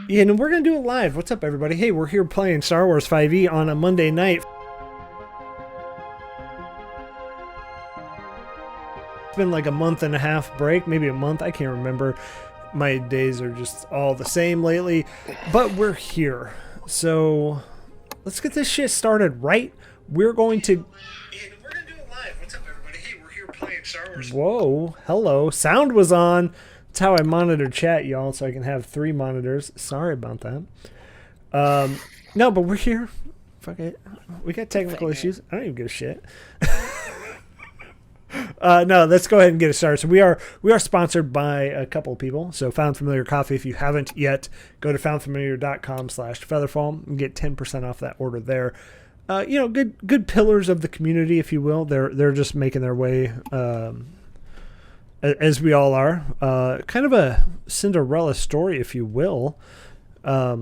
Yeah, and we're going to do it live. What's up, everybody? Hey, we're here playing Star Wars 5e on a Monday night. It's been like a month and a half break, maybe a month. I can't remember. My days are just all the same lately. But we're here. So let's get this shit started, right? We're going to... We're going to do it live. What's up, everybody? Hey, we're here playing Star Wars. Whoa. Hello. Sound was on. That's how I monitor chat, y'all, so I can have 3 monitors. Sorry about that. No, but we're here. Fuck it. We got technical issues. I don't even give a shit. No, let's go ahead and get it started. So we are sponsored by a couple of people. So Found Familiar Coffee, if you haven't yet, go to foundfamiliar.com/FeatherFall and get 10% off that order there. Good pillars of the community, if you will. They're just making their way, as we all are. Kind of a Cinderella story, if you will. But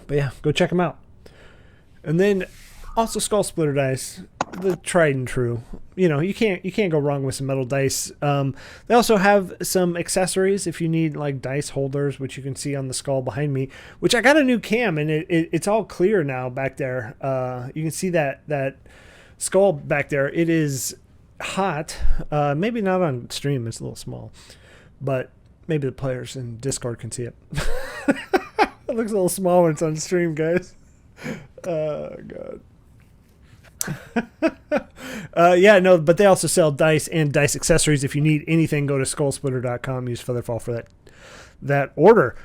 yeah, go check them out. And then also Skull Splitter Dice, the tried and true. You can't go wrong with some metal dice. They also have some accessories if you need like dice holders, which you can see on the skull behind me, which I got a new cam and it's all clear now back there. You can see that skull back there. It is hot. Maybe not on stream, it's a little small, but maybe the players in Discord can see it. It looks a little small when it's on stream, guys. Oh god. But they also sell dice and dice accessories. If you need anything, go to skullsplitter.com, use FeatherFall for that order.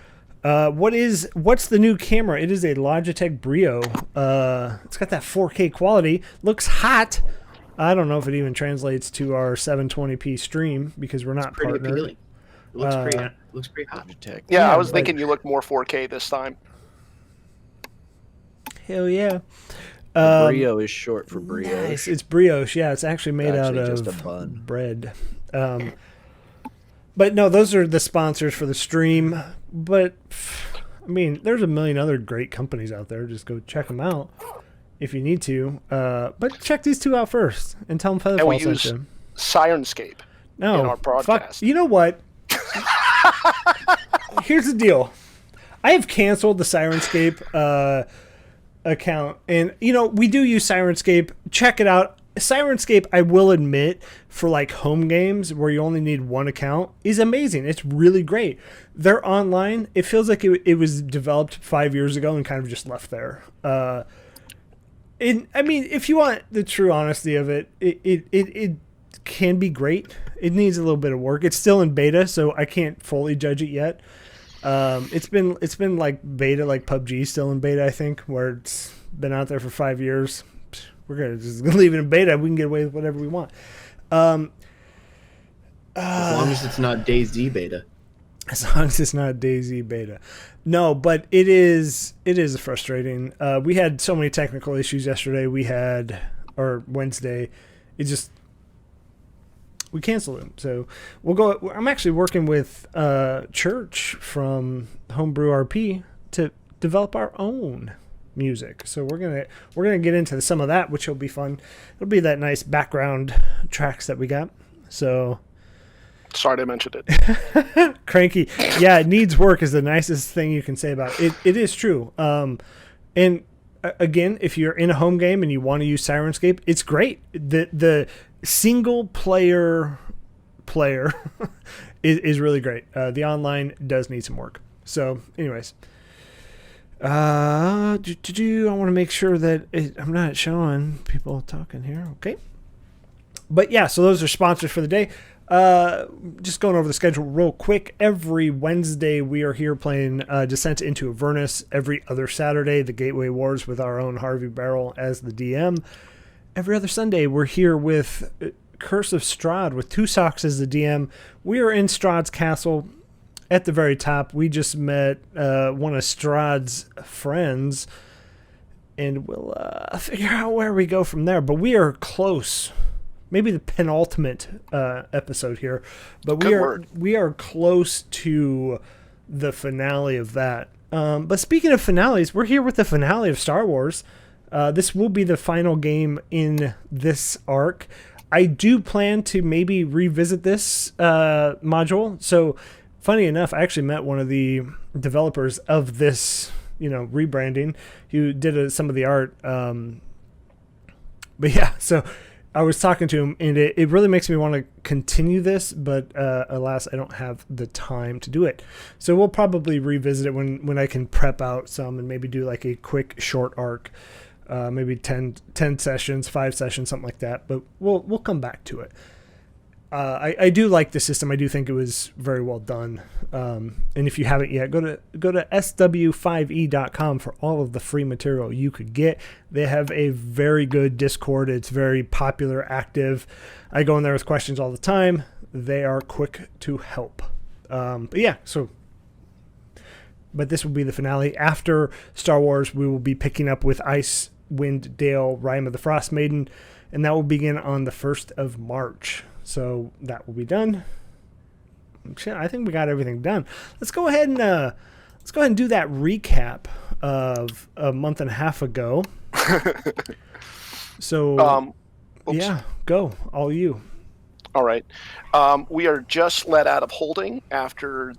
What's the new camera? It is a Logitech Brio. It's got that 4K quality, looks hot. I don't know if it even translates to our 720p stream because we're not partnered. Appealing. It looks pretty hot. Yeah, I was thinking you look more 4K this time. Hell yeah. Brio is short for brioche. Nice. It's brioche. Yeah, it's actually made out of just a bun. bread. But no, those are the sponsors for the stream. But I mean, there's a million other great companies out there. Just go check them out if you need to. But check these two out first and tell them FeatherFall sent you. Sirenscape in our broadcast. Fuck. You know what? Here's the deal. I have canceled the Sirenscape account, and we do use Sirenscape. Check it out. Sirenscape, I will admit, for like home games where you only need one account, is amazing. It's really great. They're online. It feels like it was developed 5 years ago and kind of just left there. I mean, if you want the true honesty of it, it can be great. It needs a little bit of work. It's still in beta, so I can't fully judge it yet. It's been like beta, like PUBG still in beta, I think, where it's been out there for 5 years. We're gonna just leave it in beta. We can get away with whatever we want. As long as it's not DayZ beta. As long as it's not DayZ beta. No, but it is frustrating. We had so many technical issues yesterday. Or Wednesday. We canceled them. So we'll go. I'm actually working with Church from Homebrew RP to develop our own music. So we're gonna get into some of that, which will be fun. It'll be that nice background tracks that we got. So sorry I mentioned it. Cranky. Yeah, it needs work is the nicest thing you can say about it. It is true. And again, if you're in a home game and you want to use Sirenscape, it's great. The single player is really great. The online does need some work. So anyways, I want to make sure that I'm not showing people talking here. Okay. But yeah, so those are sponsors for the day. Just going over the schedule real quick. Every Wednesday we are here playing Descent into Avernus. Every other Saturday, the Gateway Wars with our own Harvey Barrel as the DM. Every other Sunday, we're here with Curse of Strahd with Two Socks as the DM. We are in Strahd's castle at the very top. We just met one of Strahd's friends, and we'll figure out where we go from there. But we are close. Maybe the penultimate episode here, but we are close to the finale of that. But speaking of finales, we're here with the finale of Star Wars. This will be the final game in this arc. I do plan to maybe revisit this module. So funny enough, I actually met one of the developers of this, rebranding, who did some of the art. But yeah, so I was talking to him, and it really makes me want to continue this, but alas, I don't have the time to do it. So we'll probably revisit it when I can prep out some and maybe do like a quick short arc, maybe 10 sessions, 5 sessions, something like that. But we'll come back to it. I do like the system. I do think it was very well done. And if you haven't yet, go to sw5e.com for all of the free material you could get. They have a very good Discord. It's very popular, active. I go in there with questions all the time. They are quick to help. But this will be the finale. After Star Wars, we will be picking up with Icewind Dale, Rime of the Frost Maiden, and that will begin on the 1st of March. So that will be done. I think we got everything done. Let's go ahead and do that recap of a month and a half ago. So, yeah, go. All you. All right. We are just let out of holding after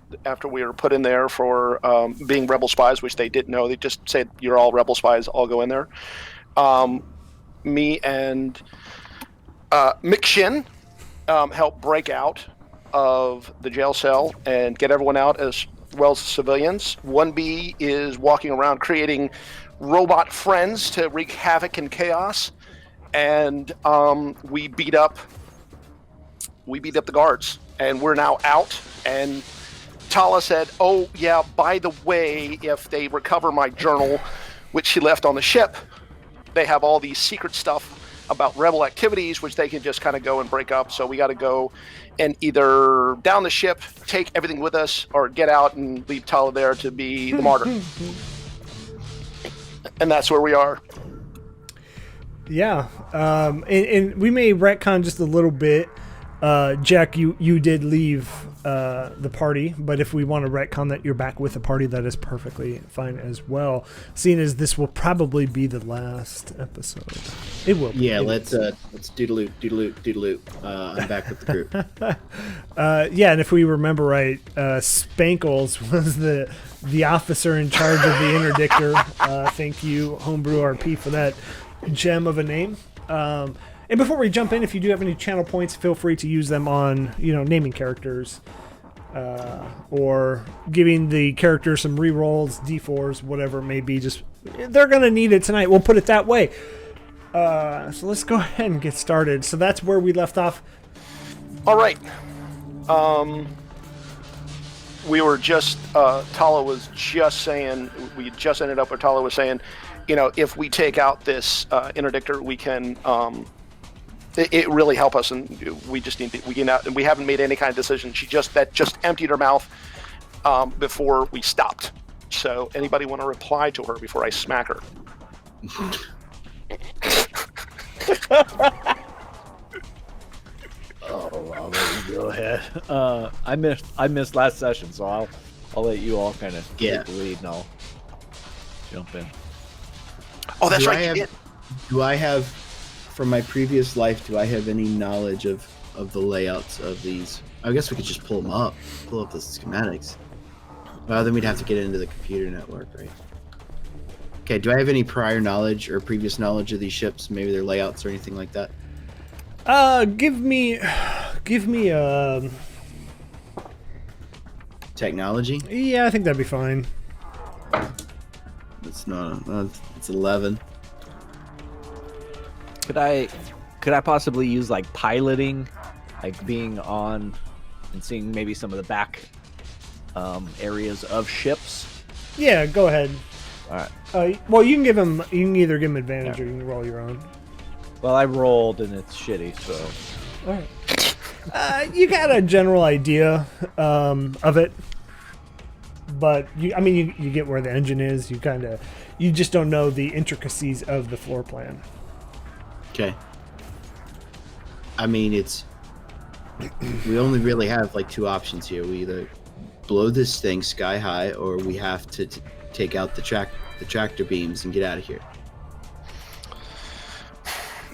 we were put in there for being rebel spies, which they didn't know. They just said, "You're all rebel spies. All go in there." Me and Mick Shin help break out of the jail cell and get everyone out, as well as the civilians. 1B is walking around creating robot friends to wreak havoc and chaos, and we beat up the guards, and we're now out. And Tala said, "Oh yeah, by the way, if they recover my journal, which she left on the ship, they have all these secret stuff about rebel activities, which they can just kind of go and break up. So we got to go and either down the ship, take everything with us, or get out and leave Tala there to be the martyr." And that's where we are. Yeah. And we may retcon just a little bit. Jack, you did leave the party, but if we want to retcon that you're back with the party, that is perfectly fine as well, seeing as this will probably be the last episode. It will be. Yeah, let's doodaloop. I'm back with the group. Yeah, and if we remember right, Spankles was the officer in charge of the interdictor. Thank you, Homebrew RP, for that gem of a name. And before we jump in, if you do have any channel points, feel free to use them on, naming characters, or giving the characters some rerolls, D4s, whatever it may be. Just, they're going to need it tonight. We'll put it that way. So let's go ahead and get started. So that's where we left off. All right. We were just, Tala was just saying, we just ended up where Tala was saying, if we take out this interdictor, we can... It really helped us, and we just need to, we haven't made any kind of decision. She just emptied her mouth before we stopped. So anybody want to reply to her before I smack her? I'll let you go ahead. I missed last session, so I'll let you all kind of take the lead, and I'll jump in. Oh, that's right. Do I have, from my previous life, do I have any knowledge of the layouts of these? I guess we could just pull up the schematics. Well, then we'd have to get into the computer network, right? Okay, do I have any prior knowledge or previous knowledge of these ships, maybe their layouts or anything like that? Give me technology? Yeah, I think that'd be fine. It's not. It's 11. Could I possibly use like piloting, like being on and seeing maybe some of the back areas of ships? Yeah, go ahead. All right. Well, you can either give him advantage or you can roll your own. Well, I rolled and it's shitty, so. All right. You got a general idea of it, but you get where the engine is. You just don't know the intricacies of the floor plan. Okay. We only really have like two options here. We either blow this thing sky high, or we have to take out the tractor beams and get out of here.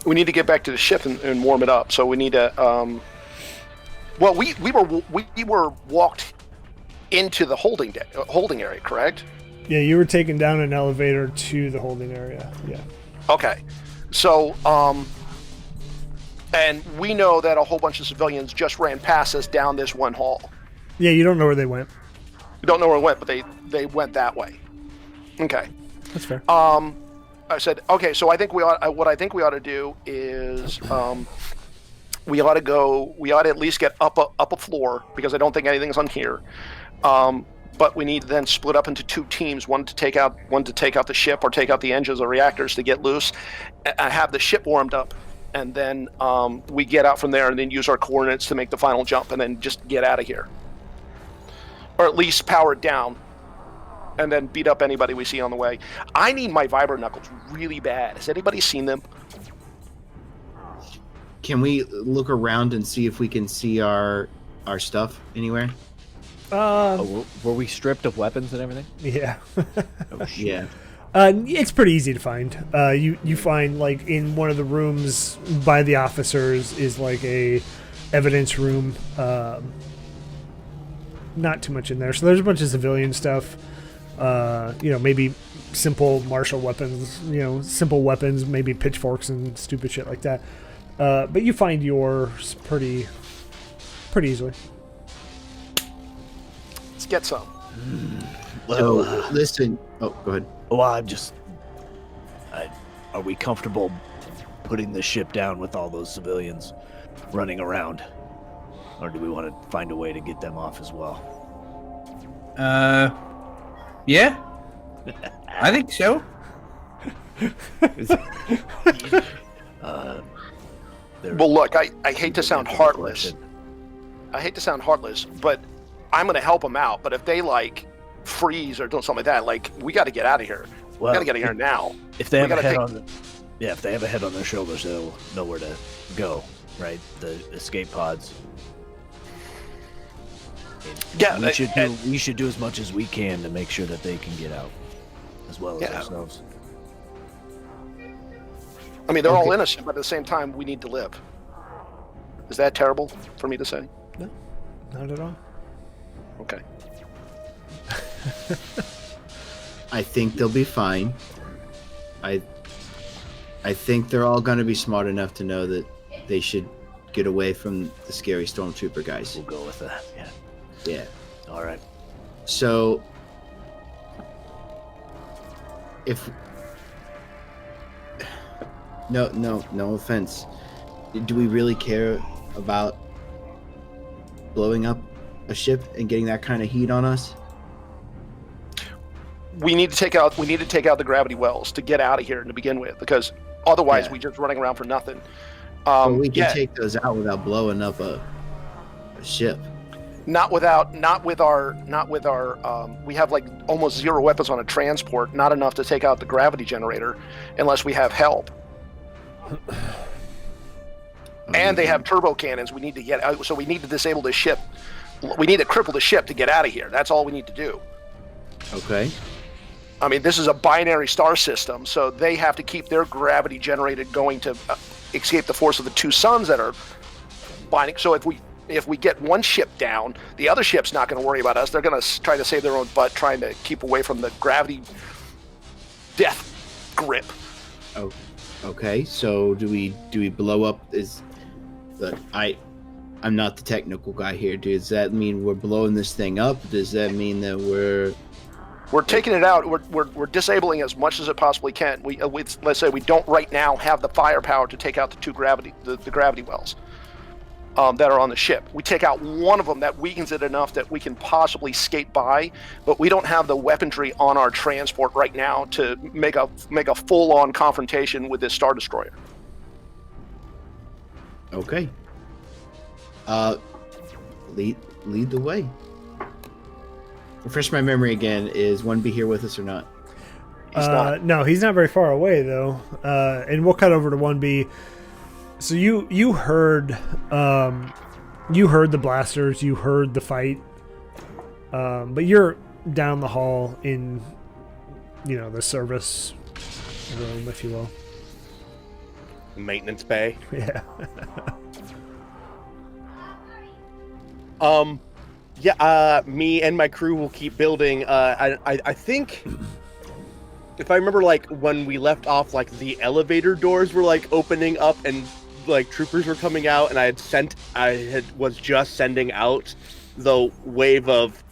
We need to get back to the ship and warm it up. So we need to. Well, we were walked into the holding area, correct? Yeah, you were taking down an elevator to the holding area. Yeah. Okay. So, and we know that a whole bunch of civilians just ran past us down this one hall. Yeah, you don't know where they went. We don't know where it went, but they went that way. Okay. That's fair. I said, okay, so I think what I think we ought to do is we ought to at least get up a floor, because I don't think anything's on here. But we need to then split up into 2 teams, one to take out the ship or take out the engines or reactors to get loose, and have the ship warmed up, and then we get out from there and then use our coordinates to make the final jump and then just get out of here. Or at least power it down and then beat up anybody we see on the way. I need my vibro knuckles really bad. Has anybody seen them? Can we look around and see if we can see our stuff anywhere? Were we stripped of weapons and everything? Yeah. Oh, shit. Yeah. It's pretty easy to find. You find, like, in one of the rooms by the officers is like a evidence room. Not too much in there. So there's a bunch of civilian stuff. Maybe simple martial weapons. Simple weapons, maybe pitchforks and stupid shit like that. But you find yours pretty easily. Let's get some. So, listen. Oh, go ahead. Well, are we comfortable putting the ship down with all those civilians running around? Or do we want to find a way to get them off as well? Yeah. I think so. Well, look, I hate to sound heartless. But I'm going to help them out. But if they, like, freeze or do something like that, we got to get out of here. Well, we got to get out of here now. If they have a head if they have a head on their shoulders, they'll know where to go, right? The escape pods. Yeah, we should do as much as we can to make sure that they can get out, as well as ourselves. I mean, they're all innocent, but at the same time, we need to live. Is that terrible for me to say? No, not at all. Okay. I think they'll be fine. I think they're all going to be smart enough to know that they should get away from the scary stormtrooper guys. We'll go with that. Yeah. Yeah. All right. So, if no offense, do we really care about blowing up a ship and getting that kind of heat on us? We need to take out the gravity wells to get out of here to begin with, because otherwise we're just running around for nothing. We can take those out without blowing up a ship. Not with our. We have like almost 0 weapons on a transport. Not enough to take out the gravity generator, unless we have help. And they have turbo cannons. We need to get out. So we need to disable the ship. We need to cripple the ship to get out of here. That's all we need to do. Okay. I mean, this is a binary star system, so they have to keep their gravity generated going to escape the force of the 2 suns that are binding. So if we get one ship down, the other ship's not going to worry about us. They're going to try to save their own butt, trying to keep away from the gravity death grip. Oh, okay. So do we blow up? I'm not the technical guy here. Does that mean we're blowing this thing up? Does that mean that we're taking it out? We're disabling as much as it possibly can. Let's say we don't right now have the firepower to take out the 2 gravity wells that are on the ship. We take out one of them, that weakens it enough that we can possibly skate by, but we don't have the weaponry on our transport right now to make a full-on confrontation with this Star Destroyer. Okay. Lead the way. Refresh my memory again. Is 1B here with us or not? He's not. No, he's not very far away though. And we'll cut over to 1B. So you heard the blasters, you heard the fight, but you're down the hall in, the service room, if you will. Maintenance bay. Yeah. Yeah, me and my crew will keep building. I think, if I remember, like when we left off, like the elevator doors were like opening up and like troopers were coming out, and was just sending out the wave of,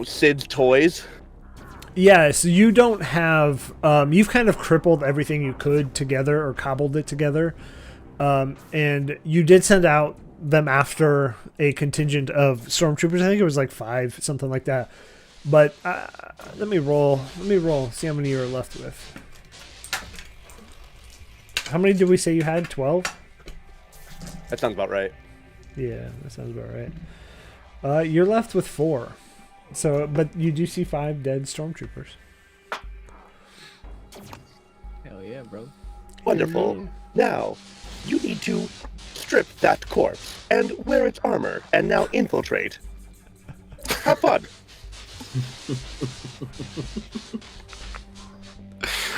Sid's toys. Yeah, so you don't have... you've kind of crippled everything you could together or cobbled it together. And you did send out them after a contingent of stormtroopers. I think it was like 5, something like that. But let me roll. See how many you're left with. How many did we say you had? 12? That sounds about right. Yeah, that sounds about right. You're left with 4. So, but you do see 5 dead stormtroopers. Hell yeah, bro. Wonderful. Now, you need to strip that corpse and wear its armor, and now infiltrate. Have fun.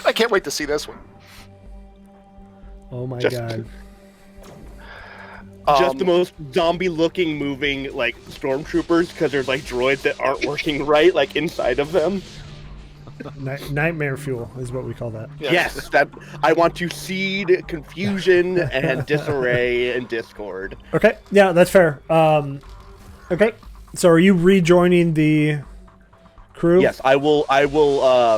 I can't wait to see this one. Oh my Just- god. Just the most zombie-looking, moving, like, stormtroopers, because there's, like, droids that aren't working right, like, inside of them. Nightmare fuel is what we call that. Yeah. Yes, that I want to seed confusion and disarray and discord. Okay, yeah, that's fair. Okay, so are you rejoining the crew? Yes, I will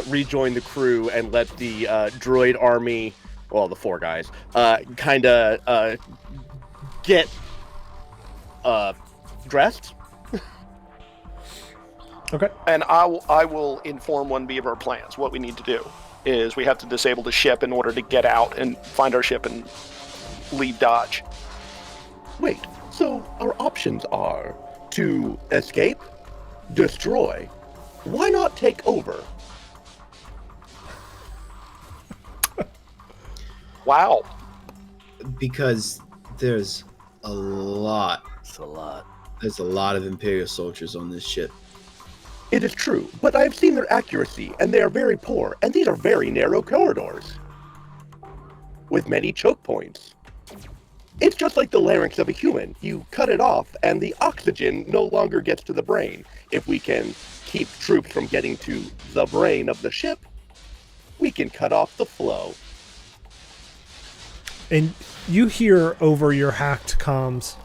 rejoin the crew and let the droid army, well, the 4 guys, kind of get dressed. Okay. And I will inform 1B of our plans. What we need to do is we have to disable the ship in order to get out and find our ship and leave Dodge. Wait, so our options are to escape, destroy. Why not take over? Wow. Because there's a lot. It's a lot. There's a lot of Imperial soldiers on this ship. It is true, but I've seen their accuracy, and they are very poor, and these are very narrow corridors, with many choke points. It's just like the larynx of a human. You cut it off, and the oxygen no longer gets to the brain. If we can keep troops from getting to the brain of the ship, we can cut off the flow. And you hear over your hacked comms,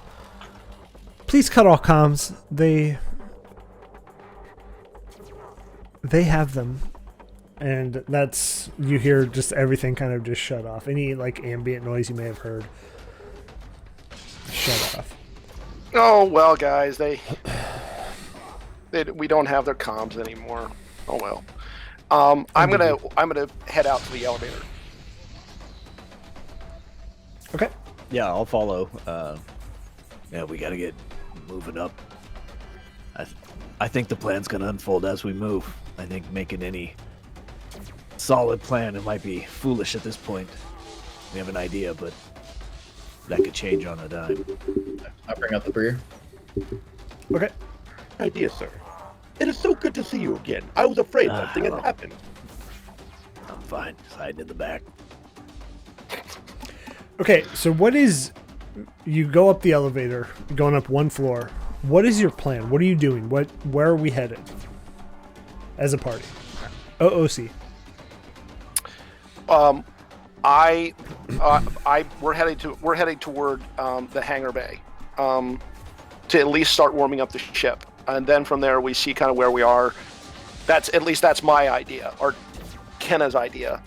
please cut off comms. They have them. And that's, you hear just everything kind of just shut off. Any like ambient noise you may have heard, shut off. Oh well, guys, we don't have their comms anymore. Oh well. I'm gonna head out to the elevator. Okay. Yeah, I'll follow. Yeah, we gotta get moving up. I think the plan's gonna unfold as we move. I think making any solid plan, it might be foolish at this point. We have an idea, but that could change on a dime. I bring out the beer. Okay. Idea, sir. It is so good to see you again. I was afraid something had well. happened. I'm fine. Just hiding in the back. Okay, so what is... You go up the elevator, going up 1 floor. What is your plan? What are you doing? Where are we headed? As a party. OOC. We're heading toward the hangar bay to at least start warming up the ship, and then from there we see kind of where we are. That's my idea, or Kenna's idea.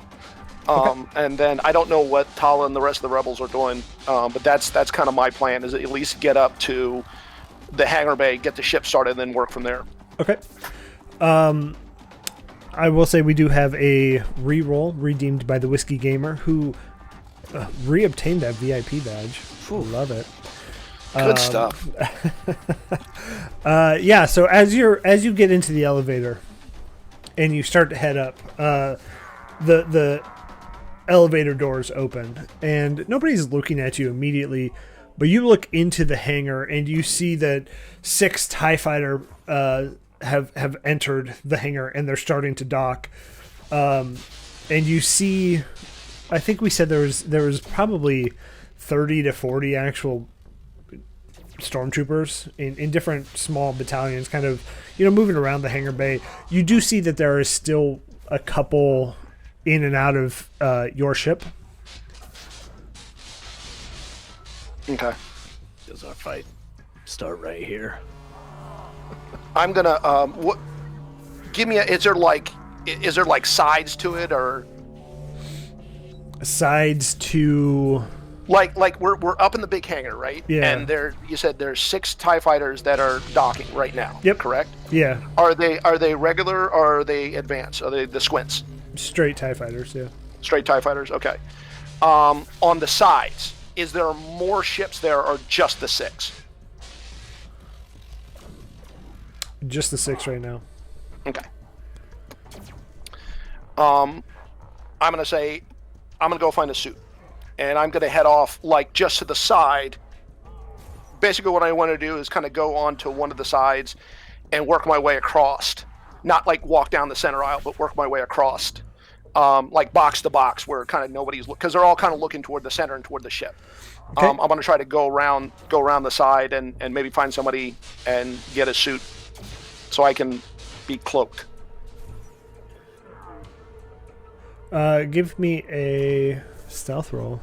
And then I don't know what Tala and the rest of the rebels are doing, but that's kind of my plan, is at least get up to the hangar bay, get the ship started, and then work from there. Okay. I will say we do have a re-roll redeemed by the Whiskey Gamer, who re-obtained that VIP badge. Love it. Good stuff. Yeah, so as you get into the elevator and you start to head up, the elevator doors open and nobody's looking at you immediately, but you look into the hangar and you see that 6 TIE Fighter have entered the hangar and they're starting to dock. And you see, I think we said there was probably 30 to 40 actual stormtroopers in different small battalions, kind of, moving around the hangar bay. You do see that there is still a couple in and out of your ship. Okay. Does our fight start right here? I'm gonna what? Give me a. Is there like sides to it, or Sides to like we're up in the big hangar, right? Yeah. And you said there's 6 TIE fighters that are docking right now. Yep. Correct. yeah, Are they regular or are they advanced? Are they the squints? straight TIE fighters. Yeah. Straight TIE fighters. Okay. On the sides, is there more ships there, or just the 6? Just the 6 right now. Okay. I'm gonna go find a suit, and I'm gonna head off like just to the side. Basically, what I want to do is kind of go onto one of the sides and work my way across. Not like walk down the center aisle, but work my way across, like box to box, where kind of nobody's because they're all kind of looking toward the center and toward the ship. Okay. I'm gonna try to go around the side and maybe find somebody and get a suit, so I can be cloaked. Give me a stealth roll.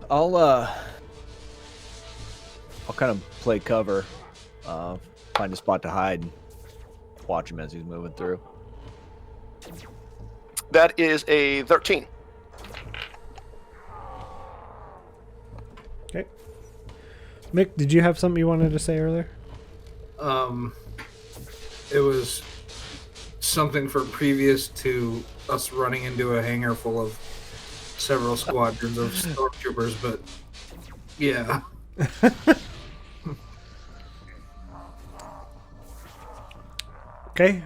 I'll kind of play cover, find a spot to hide, and watch him as he's moving through. That is a 13. Okay. Mick, did you have something you wanted to say earlier? It was something for previous to us running into a hangar full of several squadrons of stormtroopers, but yeah. Okay.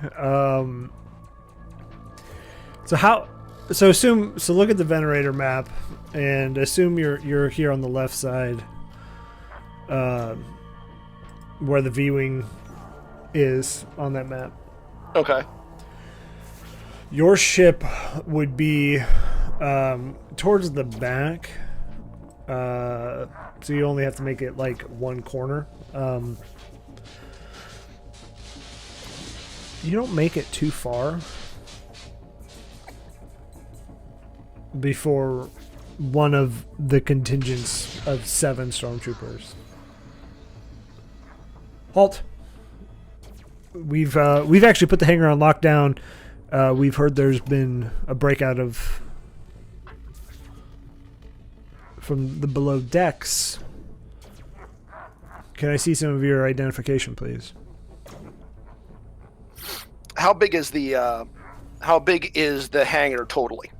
So look at the Venerator map and assume you're here on the left side, where the V-wing is on that map. Okay. Your ship would be towards the back, so you only have to make it like one corner. You don't make it too far before one of the contingents of 7 stormtroopers. Halt. We've actually put the hangar on lockdown. We've heard there's been a breakout from the below decks. Can I see some of your identification, please? How big is the hangar totally?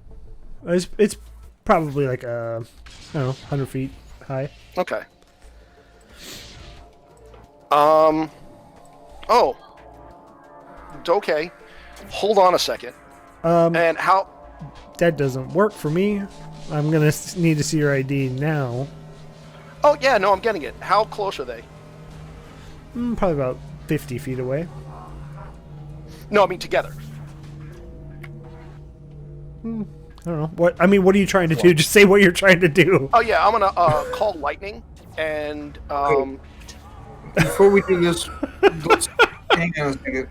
It's probably like I don't know, 100 feet high. Okay. Oh. Okay. Hold on a second. And how? That doesn't work for me. I'm gonna need to see your ID now. Oh yeah, no, I'm getting it. How close are they? Probably about 50 feet away. No, I mean together. I don't know. What are you trying to do? Just say what you're trying to do. Oh yeah, I'm gonna call lightning and Before we do this, let's hang on a second.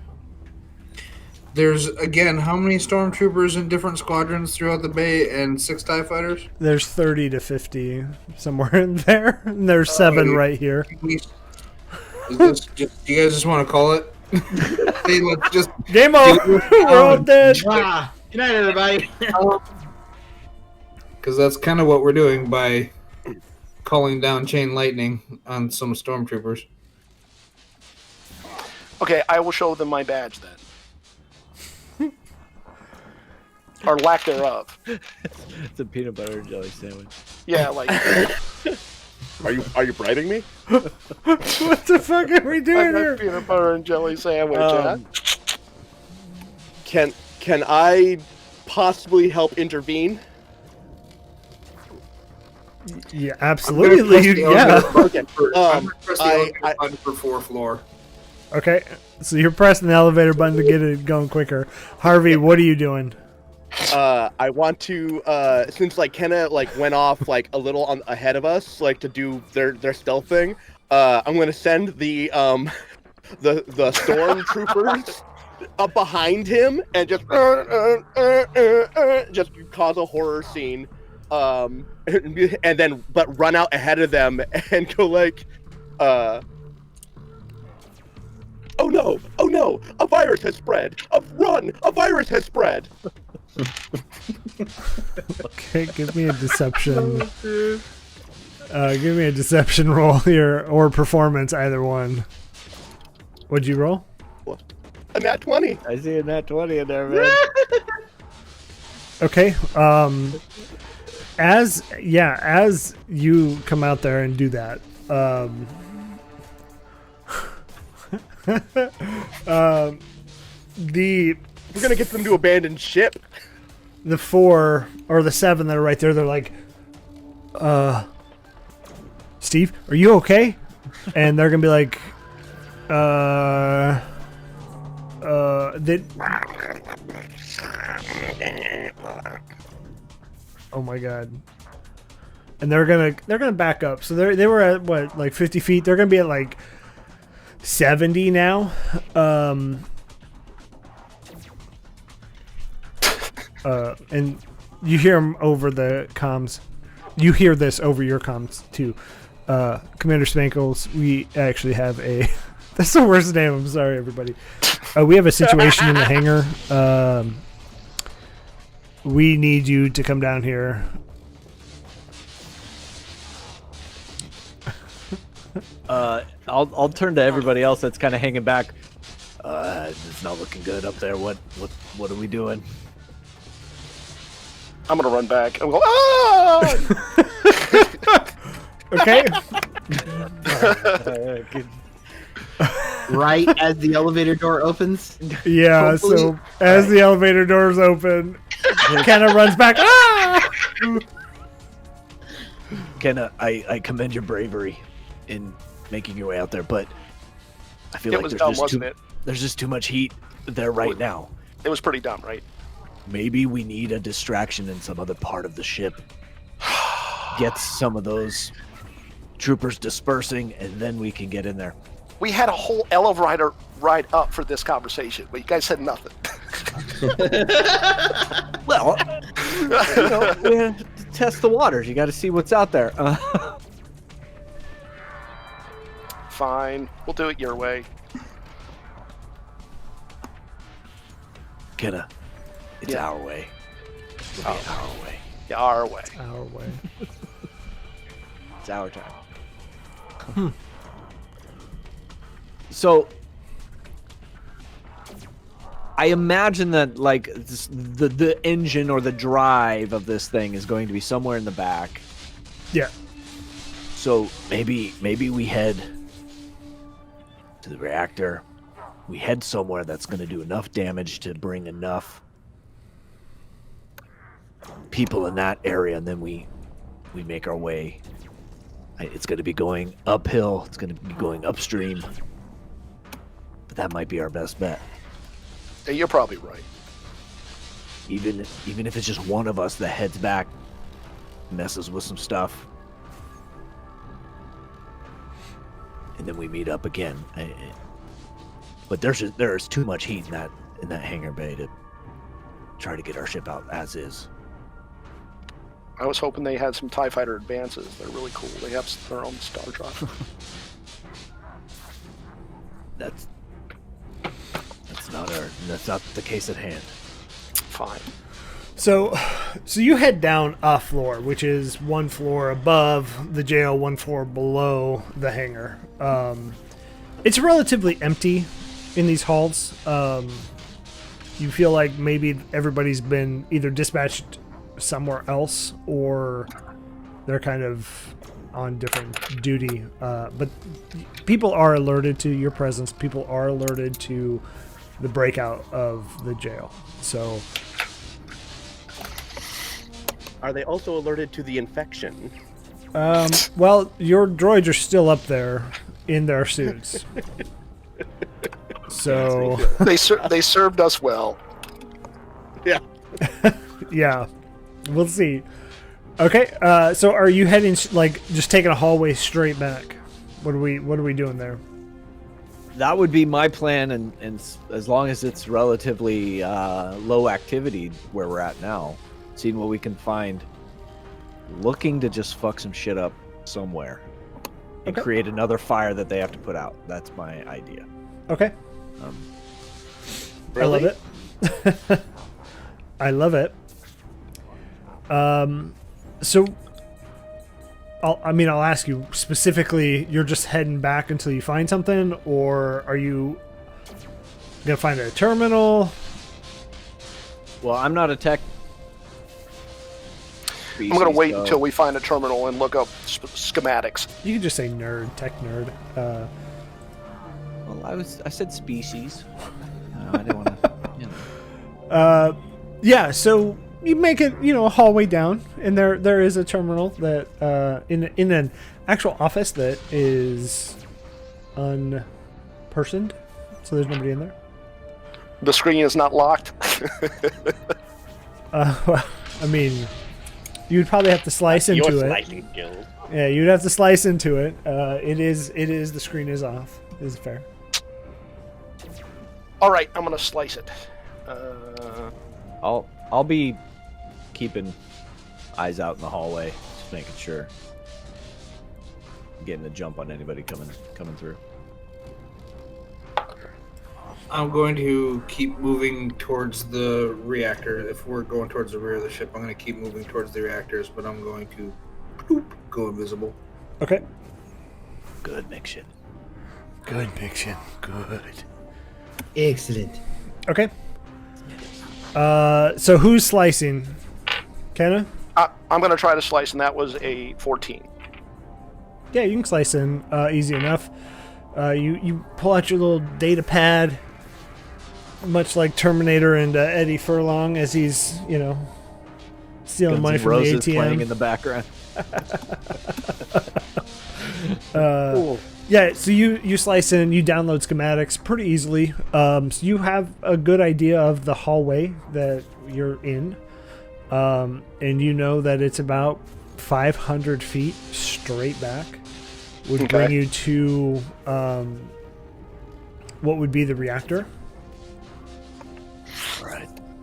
There's, again, how many stormtroopers in different squadrons throughout the bay and 6 TIE fighters? There's 30 to 50 somewhere in there. And there's 7 right here. Is this just, do you guys just want to call it? Hey, let's just Game over. We're all dead. Good night, everybody. because that's kind of what we're doing by calling down chain lightning on some stormtroopers. okay, I will show them my badge then. Or lack thereof. It's a peanut butter and jelly sandwich. Yeah, like Are you bribing me? What the fuck are we doing I've got here? peanut butter and jelly sandwich. Yeah? Can I possibly help intervene? Yeah, absolutely. Yeah. Okay. I'm gonna press the I- elevator button for 4th floor. Okay. So you're pressing the elevator button to get it going quicker. Harvey, what are you doing? I want to since like Kenna like went off like a little ahead of us like to do their stealth thing. I'm gonna send the stormtroopers up behind him and just cause a horror scene, and then run out ahead of them and go like, oh no, a virus has spread. Run, a virus has spread. Okay, give me a deception. Give me a deception roll here, or performance, either one. What'd you roll? A nat 20. I see a nat 20 in there, man. Okay. As you come out there and do that, We're gonna get them to abandon ship. the 4 or the 7 that are right there, they're like, Steve, are you okay? And they're gonna be like, oh my god. And they're gonna back up. So they were at what, like 50 feet? They're gonna be at like 70 now. And you hear them over the comms. You hear this over your comms too. Commander Spankles, we actually have a... That's the worst name. I'm sorry, everybody. We have a situation in the hangar. We need you to come down here. I'll turn to everybody else that's kind of hanging back. It's not looking good up there. What are we doing? I'm gonna run back. I'm going, ah! Okay. Right as the elevator door opens. Yeah, so as the elevator doors open, Kenna runs back. Ah! Kenna, I commend your bravery in making your way out there, but I feel It like was dumb, wasn't it? there's just too much heat there right now. It was pretty dumb, right? Maybe we need a distraction in some other part of the ship. Get some of those troopers dispersing, and then we can get in there. We had a whole elevator ride up for this conversation, but you guys said nothing. Well, we have to test the waters. You got to see what's out there. Fine, we'll do it your way. Kenna, it's Yeah. our way. It'll be our way. Yeah, our way. Our way. It's our time. So, I imagine that like the engine or the drive of this thing is going to be somewhere in the back. Yeah. So maybe we head to the reactor. We head somewhere that's going to do enough damage to bring enough people in that area, and then we make our way. It's going to be going uphill. It's going to be going upstream. But that might be our best bet. Yeah, you're probably right. Even if it's just one of us that heads back, messes with some stuff, and then we meet up again. But there's too much heat in that hangar bay to try to get our ship out as is. I was hoping they had some TIE Fighter advances. They're really cool. They have their own Star Drive. That's not the case at hand. Fine. So you head down a floor, which is one floor above the jail, one floor below the hangar. It's relatively empty in these halls. You feel like maybe everybody's been either dispatched somewhere else or they're kind of on different duty. But people are alerted to your presence. People are alerted to the breakout of the jail. So... Are they also alerted to the infection? Well, your droids are still up there in their suits. So... They served us well. Yeah. Yeah. We'll see. Okay, so are you heading, just taking a hallway straight back? What are we doing there? That would be my plan, and as long as it's relatively low activity where we're at now, seeing what we can find, looking to just fuck some shit up somewhere and create another fire that they have to put out. That's my idea. Okay. Really? I love it. I love it. So I'll ask you specifically, you're just heading back until you find something, or are you gonna find a terminal? Well, I'm not a tech I'm going to wait so- until we find a terminal and look up schematics. You could just say nerd, tech nerd. Well, I said species. I didn't want to. Yeah, so you make it, a hallway down, and there is a terminal that in an actual office that is unpersoned, so there's nobody in there. The screen is not locked. Well, I mean, you'd probably have to slice Your into it. slicing skills. Yeah, you'd have to slice into it. It is the screen is off. Is fair. All right, I'm going to slice it. I'll be keeping eyes out in the hallway, just making sure, getting a jump on anybody coming through. I'm going to keep moving towards the reactor. If we're going towards the rear of the ship, I'm going to keep moving towards the reactors, but I'm going to go invisible. Okay. Good mixin. Good mixin. Good. Excellent. Okay. So who's slicing? Kenna? I'm going to try to slice, and that was a 14. Yeah, you can slice in easy enough. You pull out your little data pad, much like Terminator and Eddie Furlong, as he's stealing Guns money N' from Roses the ATM. playing in the background. Cool. Yeah, so you slice in, you download schematics pretty easily. So you have a good idea of the hallway that you're in, and you know that it's about 500 feet straight back. Would bring you to what would be the reactor.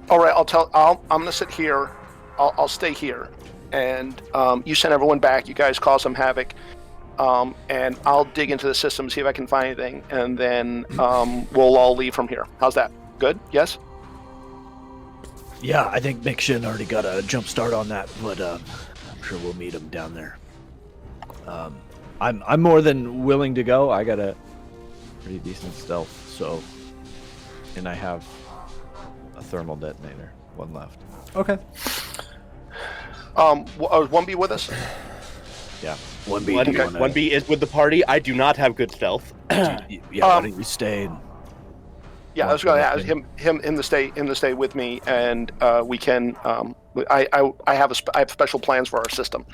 All right, I'm going to sit here. I'll stay here, and you send everyone back. You guys cause some havoc, and I'll dig into the system, see if I can find anything, and then we'll all leave from here. How's that? Good? Yes? Yeah, I think Mixin already got a jump start on that, but I'm sure we'll meet him down there. I'm more than willing to go. I got a pretty decent stealth, so, and I have a thermal detonator, one left. Okay. 1B with us? Yeah, 1B. 1B is with the party. I do not have good stealth. Yeah, why don't you stay? And Yeah, I was going to ask him to stay with me, and we can. I have special plans for our system.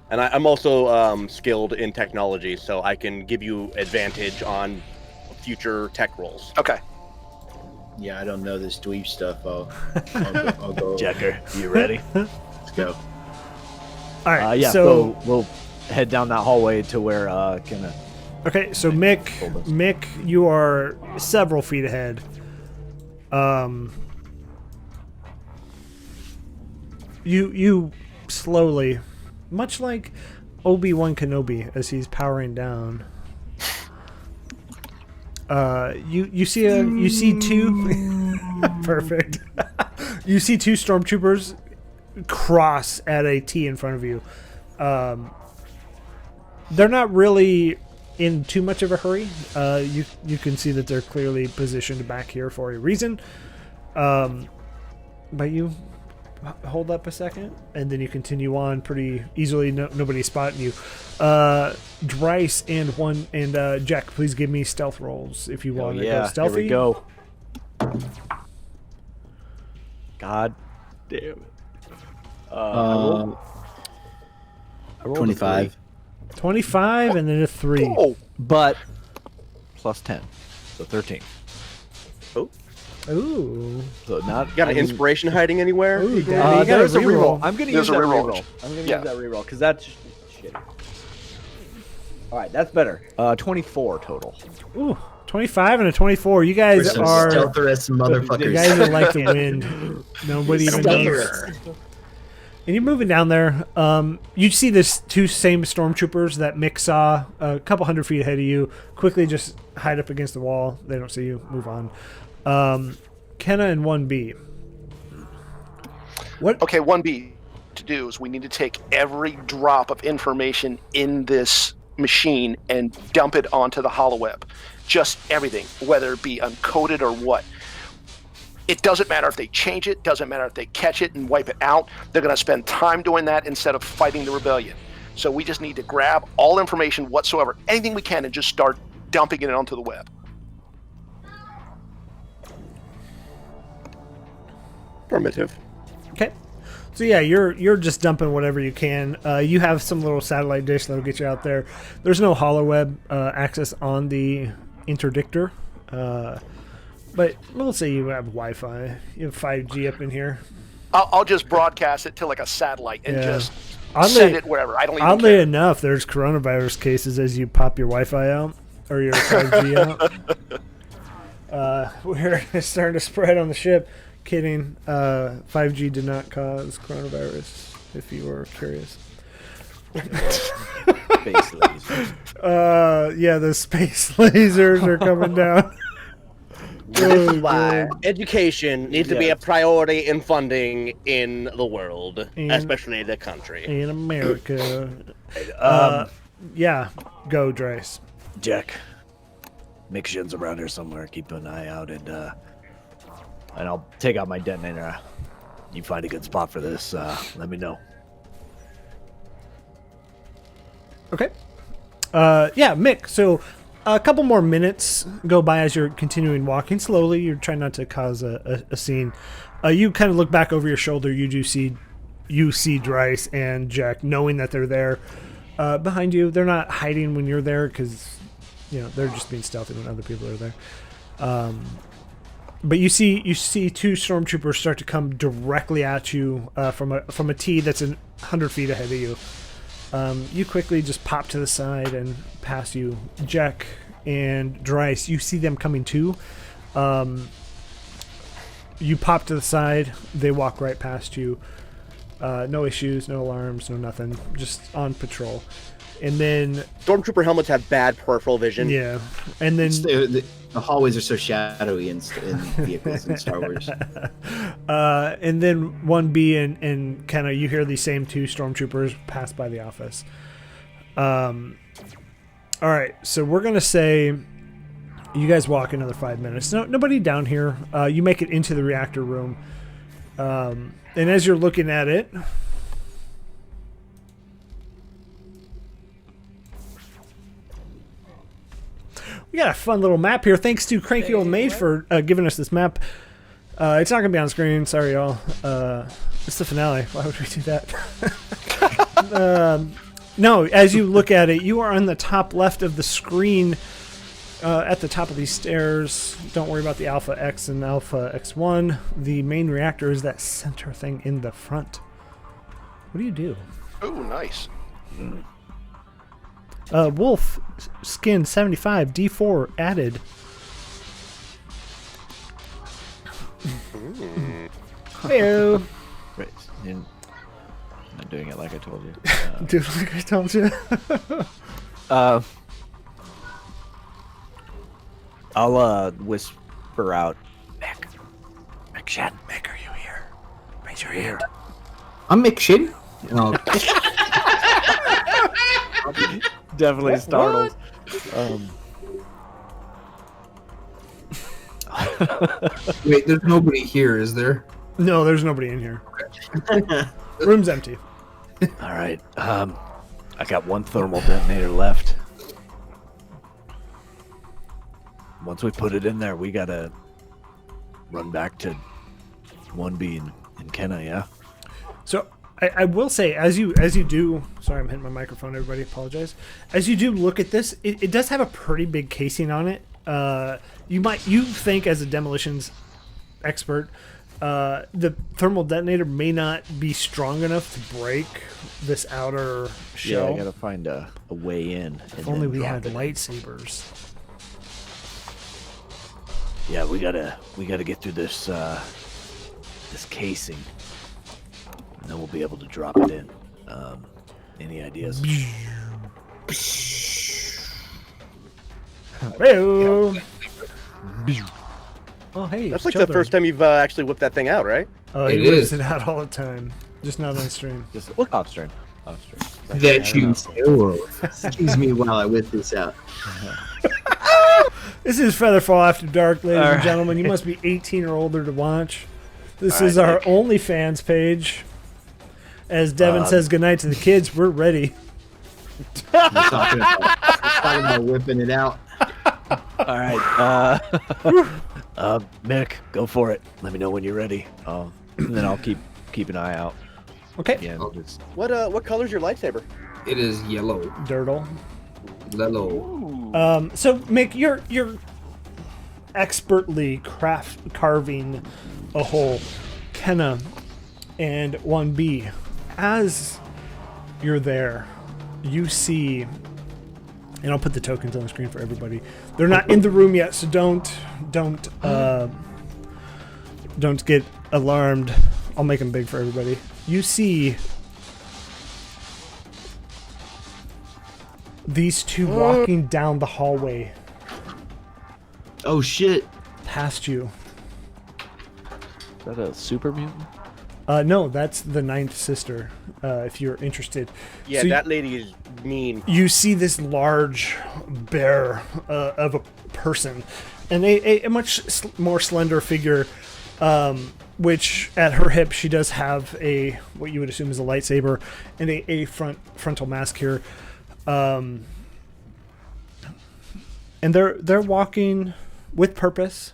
And I'm also skilled in technology, so I can give you advantage on future tech rolls. Okay. Yeah, I don't know this dweeb stuff. I'll go. Jacker, you ready? Let's go. All right. Yeah, so we'll head down that hallway to where Okay, so Mick, you are several feet ahead. You slowly, much like Obi-Wan Kenobi as he's powering down. You see two perfect. You see two stormtroopers cross at a T in front of you. They're not really in too much of a hurry. You can see that they're clearly positioned back here for a reason. But you hold up a second, and then you continue on pretty easily. Nobody's spotting you. Dryce and Jack, please give me stealth rolls if you want to go stealthy. Here we go. God damn it. I rolled 25. 25 and then a 3. Oh, but plus 10, so 13. Ooh. So not Got an inspiration hiding anywhere? Ooh, Daddy, you got there's a reroll. reroll. I'm gonna There's use a that reroll. reroll. I'm gonna Yeah. use that reroll because that's shitty. All right, that's better. 24 total. Ooh, 25 and a 24. You guys We're some are stealtherous you motherfuckers. guys are like the wind. Nobody even knows. Stealther. And you're moving down there. You see this two same stormtroopers that Mick saw a couple 100 feet ahead of you. Quickly just hide up against the wall. They don't see you. Move on. Kenna and 1B. What? Okay, 1B to do is we need to take every drop of information in this machine and dump it onto the holoweb. Just everything, whether it be uncoded or what. It doesn't matter if they change it, doesn't matter if they catch it and wipe it out. They're going to spend time doing that instead of fighting the rebellion. So we just need to grab all information whatsoever, anything we can, and just start dumping it onto the web. Affirmative. Okay. So yeah, you're just dumping whatever you can. You have some little satellite dish that'll get you out there. There's no holoweb access on the interdictor. But we'll say you have Wi-Fi. You have 5G up in here. I'll just broadcast it to like a satellite and Yeah. just Oddly- send it wherever. I don't even Oddly care. enough, there's coronavirus cases as you pop your Wi-Fi out or your 5G out. We're starting to spread on the ship. Kidding. 5G did not cause coronavirus, if you were curious. Space lasers. Yeah, the space lasers are coming down. This is why education needs to be a priority in funding in the world, And- especially the country. In America. Yeah, go, Drace. Jack, Mick Shin's around here somewhere. Keep an eye out, and I'll take out my detonator. You find a good spot for this, let me know. Okay. Yeah, Mick, so a couple more minutes go by as you're continuing walking slowly. You're trying not to cause a scene. You kind of look back over your shoulder. You see Dryce and Jack, knowing that they're there behind you. They're not hiding when you're there because, they're just being stealthy when other people are there. But you see two stormtroopers start to come directly at you from a T that's 100 feet ahead of you. You quickly just pop to the side and pass you. Jack and Dryce, you see them coming too. You pop to the side. They walk right past you. No issues, no alarms, no nothing. Just on patrol. And then... Stormtrooper helmets have bad peripheral vision. Yeah. And then... The hallways are so shadowy in vehicles in Star Wars. And then 1B and kind of you hear these same two stormtroopers pass by the office. All right, so we're gonna say you guys walk another 5 minutes. Nobody down here. You make it into the reactor room, and as you're looking at it. We got a fun little map here. Thanks to Cranky Old Mage for giving us this map. It's not going to be on screen. Sorry, y'all. It's the finale. Why would we do that? No, as you look at it, you are on the top left of the screen at the top of these stairs. Don't worry about the Alpha X and Alpha X1. The main reactor is that center thing in the front. What do you do? Ooh, nice. Wolf skin 75 D4 added. Hello. Right. I'm not doing it like I told you. Dude, like I told you. I'll whisper out, Mick. Mick Shin, Mick, are you here? Raise your hand. I'm Mick Shin. Oh, Definitely startled. Wait, there's nobody here, is there? No, there's nobody in here. Room's empty. All right. I got one thermal detonator left. Once we put it in there, we gotta run back to 1B and Kenna, yeah? So I will say, as you do, sorry, I'm hitting my microphone. Everybody, apologize. As you do look at this, it does have a pretty big casing on it. You think as a demolitions expert, the thermal detonator may not be strong enough to break this outer shell. Yeah, I gotta find a way in. If only we had lightsabers. Yeah, we gotta get through this this casing, and then we'll be able to drop it in. Any ideas? Hey-o. Oh, hey. That's like the children. first time you've actually whipped that thing out, right? Oh, It he whips is. it out all the time. Just not on stream. Just look off stream. Off stream. That you know of. Excuse me while I whip this out. This is FeatherFall After Dark, ladies and Alright. gentlemen. You must be 18 or older to watch. This Alright, is our Nick. OnlyFans page. As Devin says goodnight to the kids, we're ready. I'm talking about whipping it out. All right. Mick, go for it. Let me know when you're ready. And then I'll keep an eye out. Okay. Yeah. Just, What color's your lightsaber? It is yellow. Dirtle. Yellow. So, Mick, you're expertly carving a hole. Kenna and 1B, as you're there, you see, and I'll put the tokens on the screen for everybody. They're not in the room yet, so don't get alarmed. I'll make them big for everybody. You see these two walking down the hallway Oh shit. past you. is that a super mutant? No, that's the ninth sister, if you're interested. Yeah, So that lady is mean. you see this large bear of a person and a much more slender figure, which at her hip she does have a what you would assume is a lightsaber and a frontal mask here, and they're walking with purpose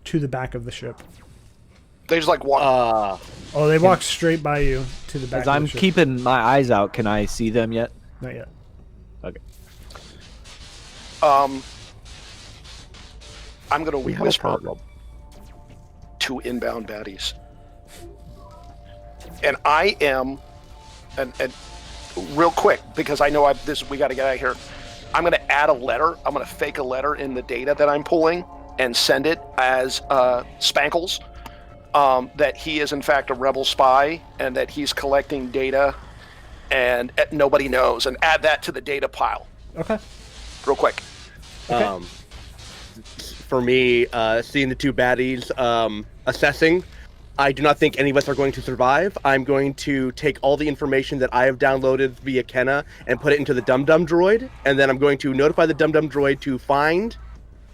to the back of the ship. They just like walk. Oh, they walk straight by you to the back As of I'm the ship. keeping my eyes out, can I see them yet? Not yet. Okay. I'm gonna We have a whisper problem. to inbound baddies, and I am, and real quick because I know we got to get out of here. I'm gonna add a letter. I'm gonna fake a letter in the data that I'm pulling and send it as Spankles. That he is in fact a rebel spy and that he's collecting data and nobody knows, and add that to the data pile Okay. real quick. For me, seeing the two baddies assessing, I do not think any of us are going to survive. I'm going to take all the information that I have downloaded via Kenna and put it into the Dum Dum droid, and then I'm going to notify the Dum Dum droid to find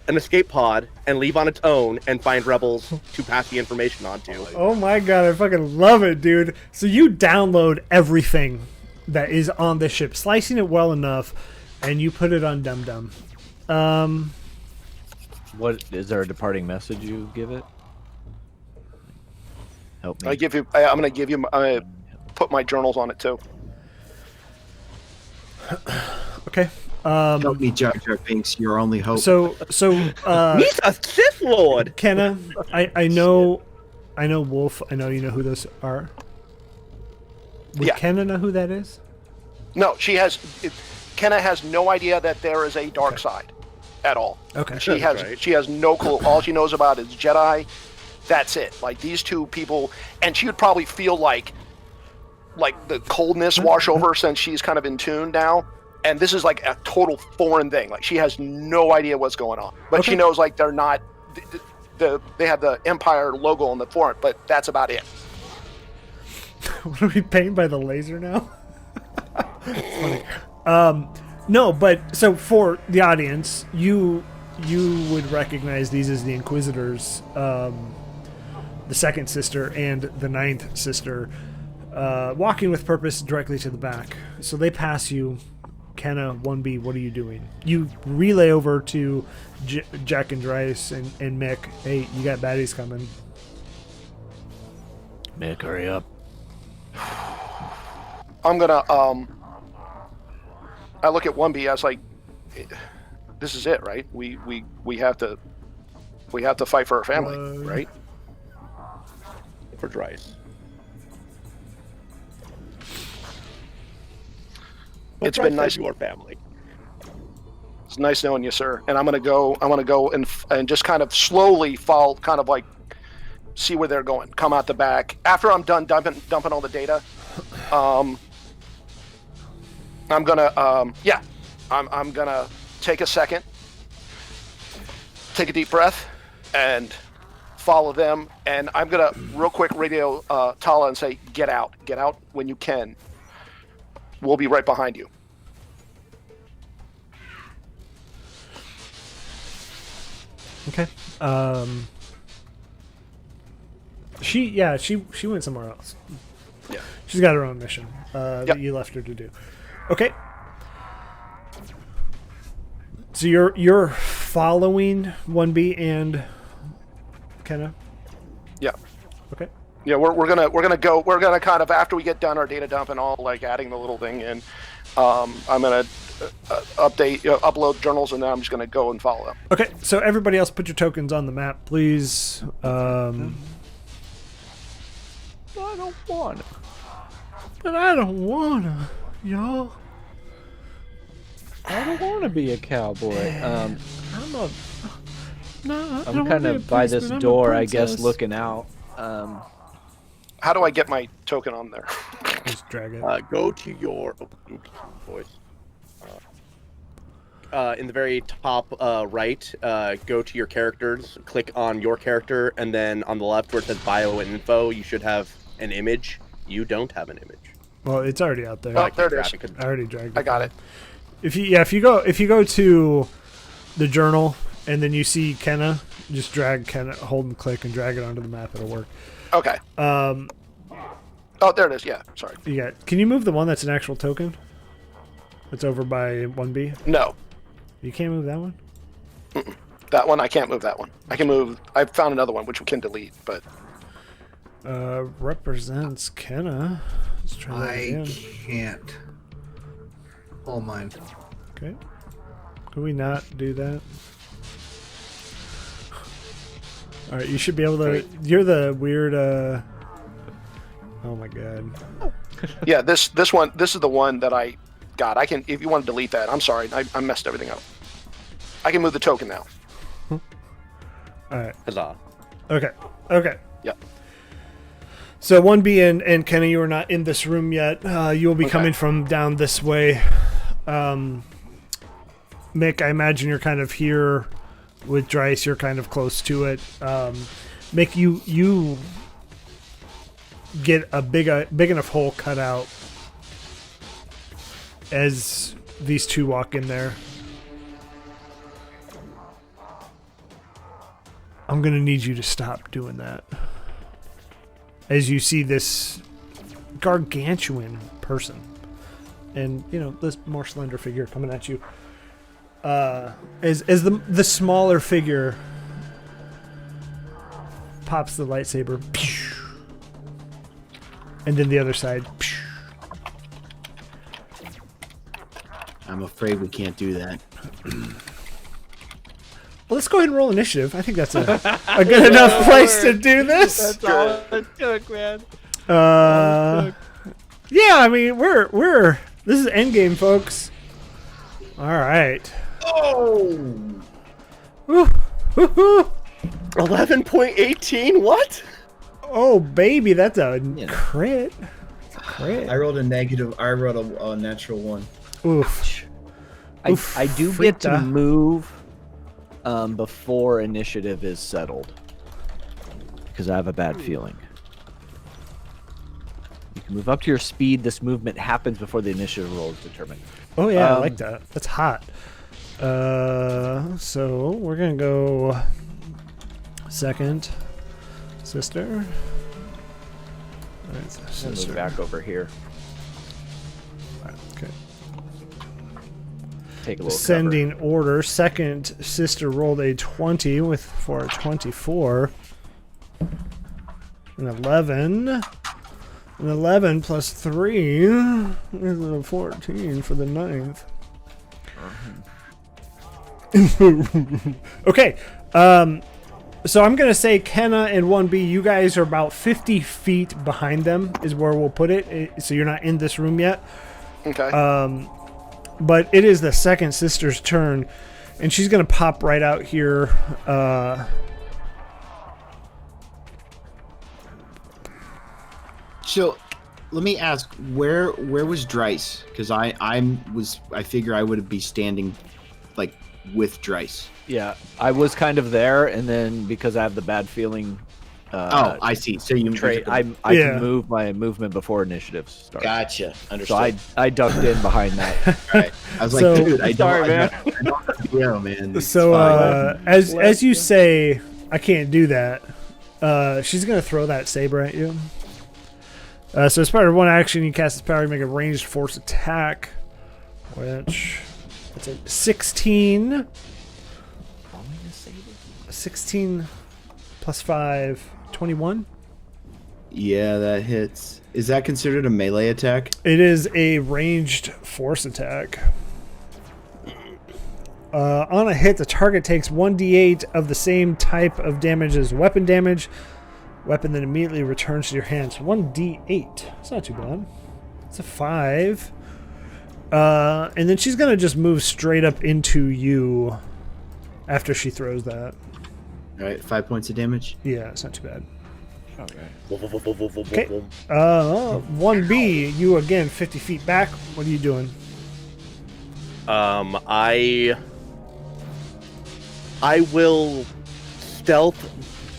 an escape pod and leave on its own and find rebels to pass the information on to. Oh my god, I fucking love it, dude. So you download everything that is on the ship, slicing it well enough, and you put it on Dum Dum. What is there a departing message you give it? Help me. I'm gonna give you. I put my journals on it too. Okay. Help me, Jar Jar Binks. Your only hope. So He's a Sith Lord! Kenna, I know Wolf, I know you know who those are. Would Yeah. Kenna know who that is? No, Kenna has no idea that there is a dark side at all. Okay. She has right. she has no clue. All she knows about is Jedi. That's it. Like these two people, and she would probably feel like the coldness wash over her since she's kind of in tune now. And this is like a total foreign thing. Like she has no idea what's going on, but she knows like they're not. They have the Empire logo on the front, but that's about it. What are we paying by the laser now? It's funny. No, but so for the audience, you would recognize these as the Inquisitors, the second sister and the ninth sister, walking with purpose directly to the back. So they pass you. Kenna, 1B, what are you doing? You relay over to Jack and Dryce and Mick. Hey, you got baddies coming. Mick, hurry up. I'm gonna I look at 1B. I was like, this is it, right? We have to fight for our family, right? for Dryce. But It's been Dryce nice. has your family. It's nice knowing you, sir. And I'm gonna go and just kind of slowly fall, kind of like see where they're going. Come out the back after I'm done dumping all the data. I'm gonna I'm gonna take a second, take a deep breath, and follow them. And I'm gonna real quick radio Tala and say, get out when you can. We'll be right behind you. Okay. She went somewhere else. Yeah. She's got her own mission that you left her to do. Okay. So you're following 1B and Kenna? Yeah. Okay. Yeah, we're gonna kind of, after we get done our data dump and all, like adding the little thing in, I'm gonna upload journals, and then I'm just gonna go and follow them. Okay, so everybody else put your tokens on the map, please. I don't want it. But I don't wanna, y'all. I don't want to be a cowboy. I'm I'm kind of by this door, I guess, looking out. How do I get my token on there? Just drag it. Go to your voice. In the very top right, go to your characters, click on your character, and then on the left where it says bio and info, you should have an image. You don't have an image. Well, it's already out there. Oh, there it is. I already dragged it. I got it. If you go to the journal and then you see Kenna, just drag Kenna, hold and click and drag it onto the map. It'll work. Okay. Oh, there it is. Yeah. Sorry. Can you move the one that's an actual token? That's over by 1B. No. You can't move that one. That one, I can't move that one. I can move. I found another one which we can delete, but represents Kenna. Let's try that I again. can't. All mine. Okay. Can we not do that? All right, you should be able to. You're the weird. Oh my god. yeah, this one. This is the one that I got. I can. If you want to delete that, I'm sorry. I messed everything up. I can move the token now. All right. Huzzah. Okay. Okay. Yep. So 1B and Kenny, you are not in this room yet. You will be coming from down this way. Mick, I imagine you're kind of here with Dryce. You're kind of close to it. Mick, you get a big enough hole cut out as these two walk in there. I'm going to need you to stop doing that. As you see this gargantuan person and, this more slender figure coming at you. As the smaller figure pops the lightsaber. And then the other side. I'm afraid we can't do that. Well, let's go ahead and roll initiative. I think that's a good enough place to do this. That's all it took, man. Yeah, I mean, we're this is endgame, folks. All right. Oh! 11.18? What? Oh, baby, that's a crit. It's a crit. I rolled a natural one. Oof. I do get to move before initiative is settled because I have a bad feeling. You can move up to your speed. This movement happens before the initiative roll is determined. Oh yeah, I like that. That's hot. So we're gonna go second sister. All right, sister. Move back over here. Okay. Take a little Ascending order. Second sister rolled a 20 for a 24. An 11. An 11 plus 3 is a 14 for the 9th. Okay. So I'm gonna say Kenna and 1B, you guys are about 50 feet behind them is where we'll put it. So you're not in this room yet. Okay. But it is the second sister's turn, and she's gonna pop right out here. So, let me ask, where was Dryce? Because I figure I would be standing, like, with Dryce. Yeah, I was kind of there, and then because I have the bad feeling, I see. So you trait, I Yeah. can move my movement before initiative starts. Gotcha. Understood. So I ducked in behind that. Right. I was So- like, dude, I Sorry, don't, man. I don't have the arrow, man. It's So fine. as you say, I can't do that. She's gonna throw that saber at you. So as part of one action, you cast this power, you make a ranged force attack, which it's a 16. 16 plus 5, 21. Yeah, that hits. Is that considered a melee attack? It is a ranged force attack. On a hit, the target takes 1d8 of the same type of damage as weapon damage. Weapon then immediately returns to your hands. 1d8. It's not too bad. It's a 5. And then she's going to just move straight up into you after she throws that. All right, 5 points of damage. Yeah, it's not too bad. Okay. 1B, you again 50 feet back. What are you doing? I will stealth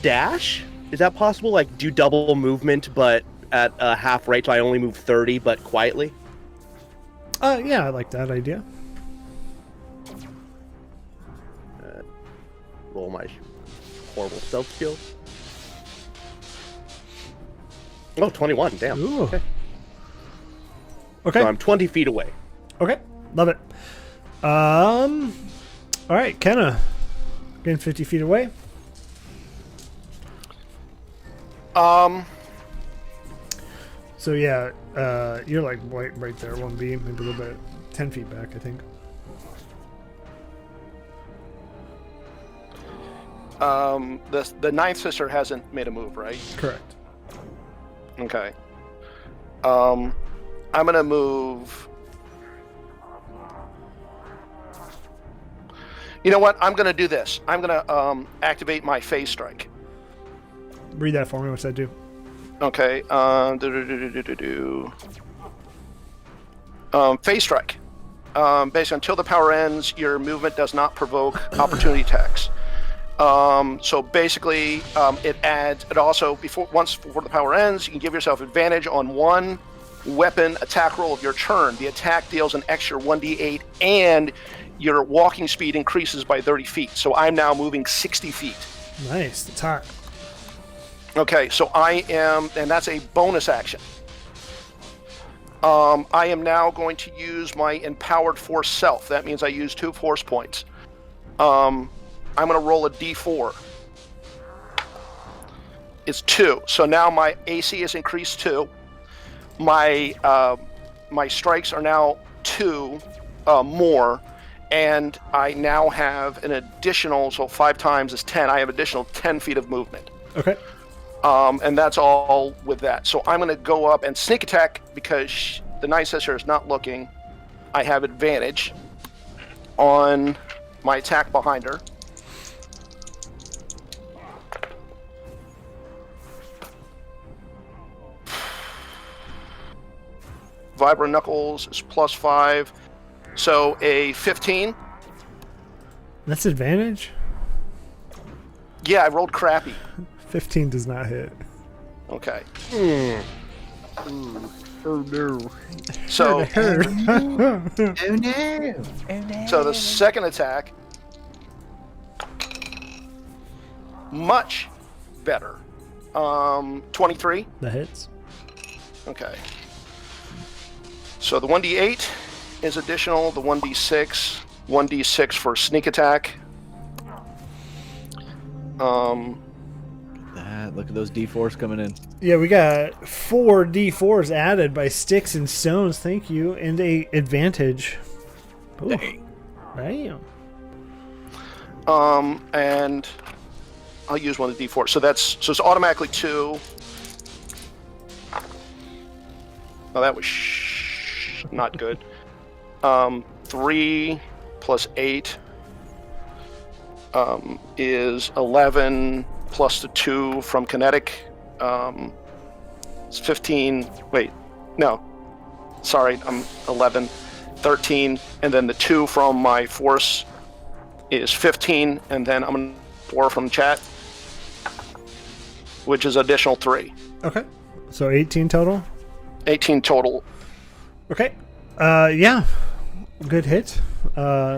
dash. Is that possible? Like do double movement, but at a half rate, so I only move 30, but quietly. Yeah, I like that idea. Roll my horrible stealth skill. Oh, 21. Damn. Ooh. Okay. Okay. So I'm 20 feet away. Okay. Love it. All right, Kenna. Getting 50 feet away. So yeah, you're like right there, 1B, maybe a little bit, 10 feet back, I think. The ninth sister hasn't made a move, right? Correct. Okay. I'm gonna move. You know what? I'm gonna do this. I'm gonna activate my phase strike. Read that for me. What's that do? Okay. Phase strike. Basically, until the power ends, your movement does not provoke opportunity attacks. So basically, it adds. It also once before the power ends, you can give yourself advantage on one weapon attack roll of your turn. The attack deals an extra 1d8, and your walking speed increases by 30 feet. So I'm now moving 60 feet. Nice. That's hot. Okay, so I am, and that's a bonus action. I am now going to use my empowered force self. That means I use 2 force points. I'm going to roll a d4. It's 2. So now my AC is increased 2. My strikes are now 2 more, and I now have an additional, so 5 times is 10. I have additional 10 feet of movement. Okay. And that's all with that. So I'm going to go up and sneak attack because the ninth sister is not looking. I have advantage on my attack behind her. Vibra Knuckles is +5. So a 15. That's advantage? Yeah, I rolled crappy. 15 does not hit. Okay. Oh no. So, Hurt. Oh no! so the second attack, much better. 23. That hits. Okay. So the 1d8 is additional, the 1d6 for sneak attack. Look at those D4s coming in. Yeah, we got 4 D4s added by sticks and stones. Thank you. And a advantage. Ooh. Damn. And I'll use one of the D4. So it's automatically 2. Oh, that was not good. 3 plus 8 is 11 plus the 2 from kinetic. It's 15. Wait, no. Sorry, I'm 11. 13, and then the 2 from my force is 15, and then I'm going to 4 from chat, which is additional 3. Okay. So 18 total? 18 total. Okay. Yeah. Good hit.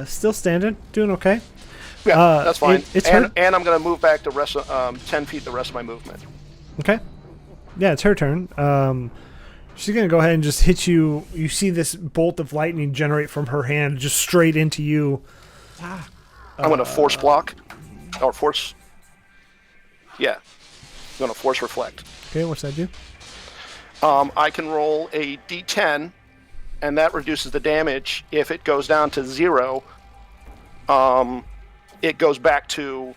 Still standing. Doing okay. Yeah, that's fine. It's and her. I'm going to move back the rest of 10 feet the rest of my movement. Okay. Yeah, it's her turn. She's going to go ahead and just hit you. You see this bolt of lightning generate from her hand just straight into you. I'm going to force block. Or force... Yeah. I'm going to force reflect. Okay, what's that do? I can roll a d10, and that reduces the damage. If it goes down to 0, it goes back to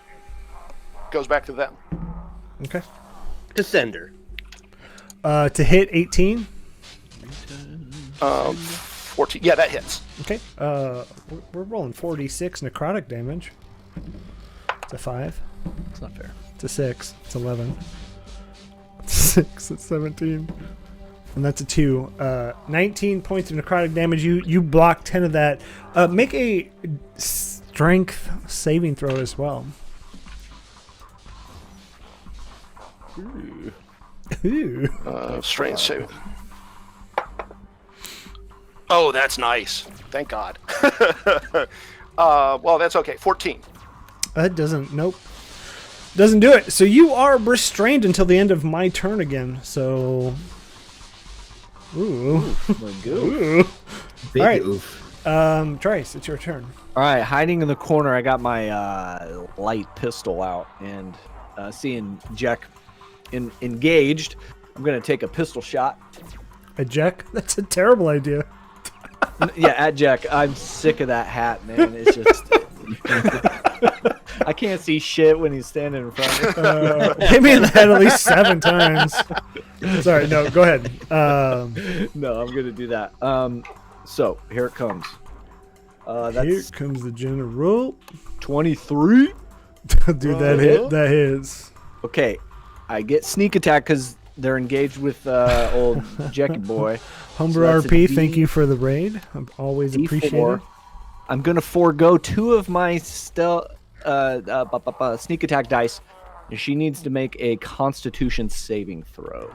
them. Okay. Descender. To hit 18. 14. Yeah, that hits. Okay. We're rolling 46 necrotic damage. It's a 5. It's not fair. It's a 6. It's 11. It's 6. It's 17. And that's a 2. 19 points of necrotic damage. You block 10 of that. Make a strength saving throw as well. Ooh. Strength saving. Oh, that's nice. Thank God. Well, that's okay. 14. That doesn't. Nope. Doesn't do it. So you are restrained until the end of my turn again. So. Ooh. Ooh. Big All right. oof. Trice, it's your turn. All right, hiding in the corner, I got my light pistol out, and seeing Jack engaged, I'm gonna take a pistol shot. At Jack? That's a terrible idea. Yeah, at Jack. I'm sick of that hat, man. It's just I can't see shit when he's standing in front of me. Hit me in the head at least 7 times. Sorry, no, go ahead. No, I'm gonna do that. So here it comes. Here That's comes the general. 23. Dude, that hits. Okay, I get sneak attack because they're engaged with old Jackie boy. Humber So that's a RP, D- thank you for the raid. I'm always D4. appreciated. I'm gonna forego 2 of my sneak attack dice. She needs to make a Constitution saving throw.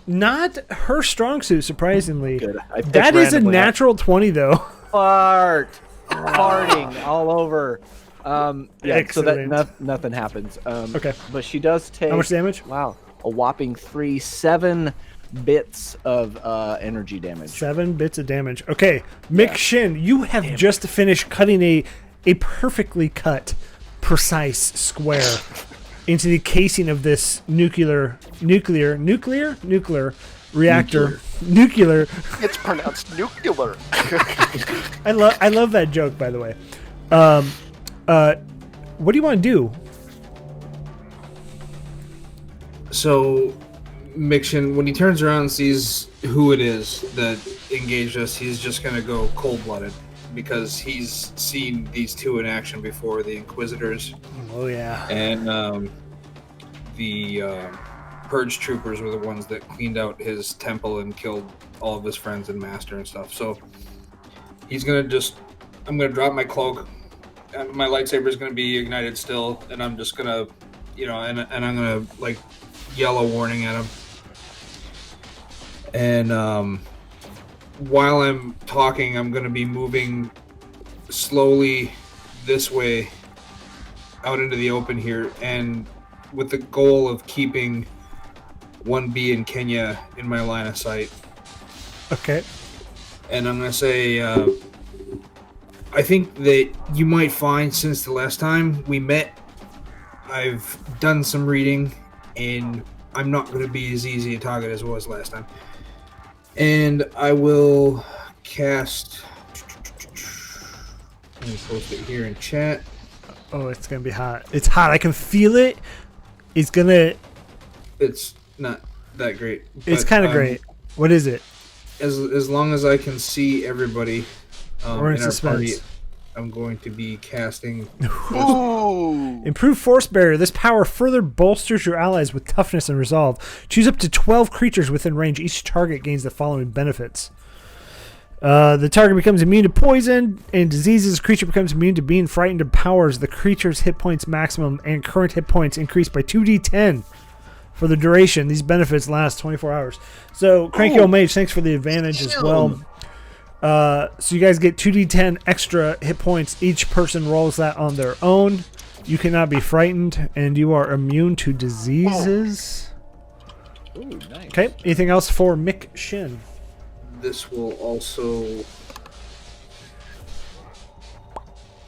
Not her strong suit, surprisingly. Good. I picked That is a randomly. natural 20, though. Farting all over. Yeah, so Excellent. that nothing happens. Okay. But she does take How much damage? Wow, a whopping 7 bits of energy damage. 7 bits of damage. Okay, Mick Shin, you have just finished cutting a perfectly cut, precise square into the casing of this nuclear reactor. Nuclear. It's pronounced nuclear. I love that joke, by the way. What do you want to do? So, Mixion, when he turns around and sees who it is that engaged us, he's just going to go cold-blooded because he's seen these two in action before, the Inquisitors Oh yeah. and the Purge Troopers were the ones that cleaned out his temple and killed all of his friends and master and stuff. So he's going to I'm going to drop my cloak. And my lightsaber is going to be ignited still, and I'm just going to, and I'm going to, like, yell a warning at him. And while I'm talking, I'm going to be moving slowly this way out into the open here, and with the goal of keeping 1B in Kenya in my line of sight. Okay. And I'm going to say, I think that you might find since the last time we met, I've done some reading, and I'm not going to be as easy a target as I was last time. And I will cast... Let me post it here in chat. Oh, it's gonna be hot. It's hot. I can feel it. It's gonna. It's not that great. It's but, kind of great. What is it? As long as I can see everybody We're in in our party, suspense. I'm going to be casting. Ooh. Improve Force Barrier. This power further bolsters your allies with toughness and resolve. Choose up to 12 creatures within range. Each target gains the following benefits. The target becomes immune to poison and diseases. The creature becomes immune to being frightened of powers. The creature's hit points maximum and current hit points increase by 2d10 for the duration. These benefits last 24 hours. So, Cranky Old Mage, thanks for the advantage as well. So you guys get 2d10 extra hit points. Each person rolls that on their own. You cannot be frightened, and you are immune to diseases. Ooh, nice. Okay, anything else for Mick Shin? This will also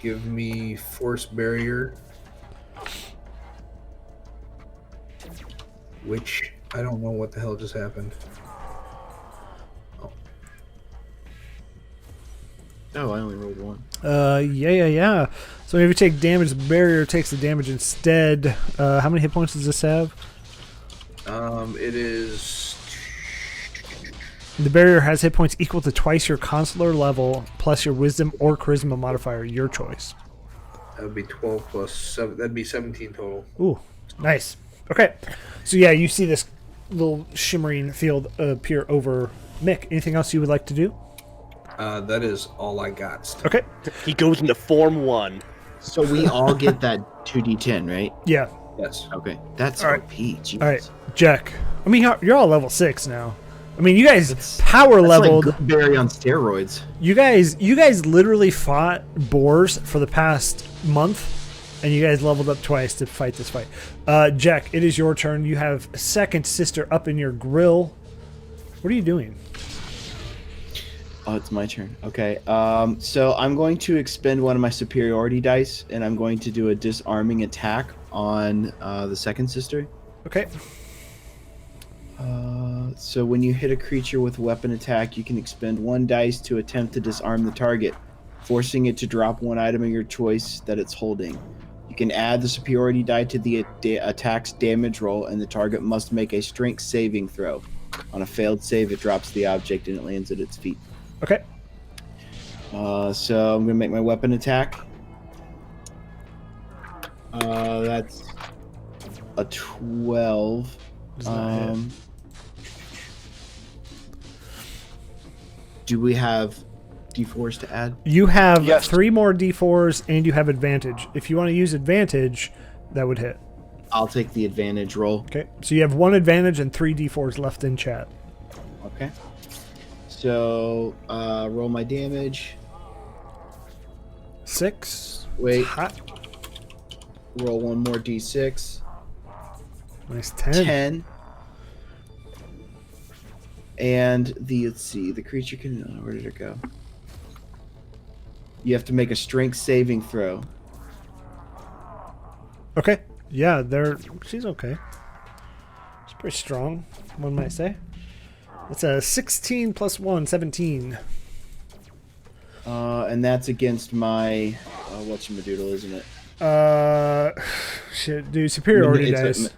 give me Force Barrier, which I don't know what the hell just happened. Oh, I only rolled one. Yeah. So if you take damage, the barrier takes the damage instead. How many hit points does this have? It is The barrier has hit points equal to twice your consular level plus your wisdom or charisma modifier, your choice. that would be 12 plus 7. That'd be 17 total. Ooh, nice. Okay, so yeah, you see this little shimmering field appear over Mick. Anything else you would like to do? That is all I got. Okay. He goes into Form 1. So we all get that 2d10, right? Yeah. Yes. Okay. That's All right. OP. Jeez. All right, Jack. I mean, you're all level 6 now. I mean, you guys That's power That's leveled. like Berry on steroids. You guys literally fought boars for the past month, and you guys leveled up twice to fight this fight. Jack, it is your turn. You have second sister up in your grill. What are you doing? Oh, it's my turn. Okay. So I'm going to expend one of my superiority dice, and I'm going to do a disarming attack on the second sister. Okay. So when you hit a creature with a weapon attack, you can expend one dice to attempt to disarm the target, forcing it to drop one item of your choice that it's holding. You can add the superiority die to the attack's damage roll, and the target must make a strength saving throw. On a failed save, it drops the object and it lands at its feet. Okay. So I'm gonna make my weapon attack. That's a 12. Does not hit. Do we have d4s to add? You have Yes. 3 more d4s, and you have advantage. If you want to use advantage, that would hit. I'll take the advantage roll. Okay. So you have 1 advantage and 3 d4s left in chat. Okay. So roll my damage. 6. Wait. Hot. Roll one more d6. Nice 10. 10. And let's see, the creature can, where did it go? You have to make a strength saving throw. Okay. Yeah, she's okay. She's pretty strong, one might say. It's a 16 plus 1, 17. And that's against my, whatchamadoodle, isn't it? Shit, dude, superiority dice.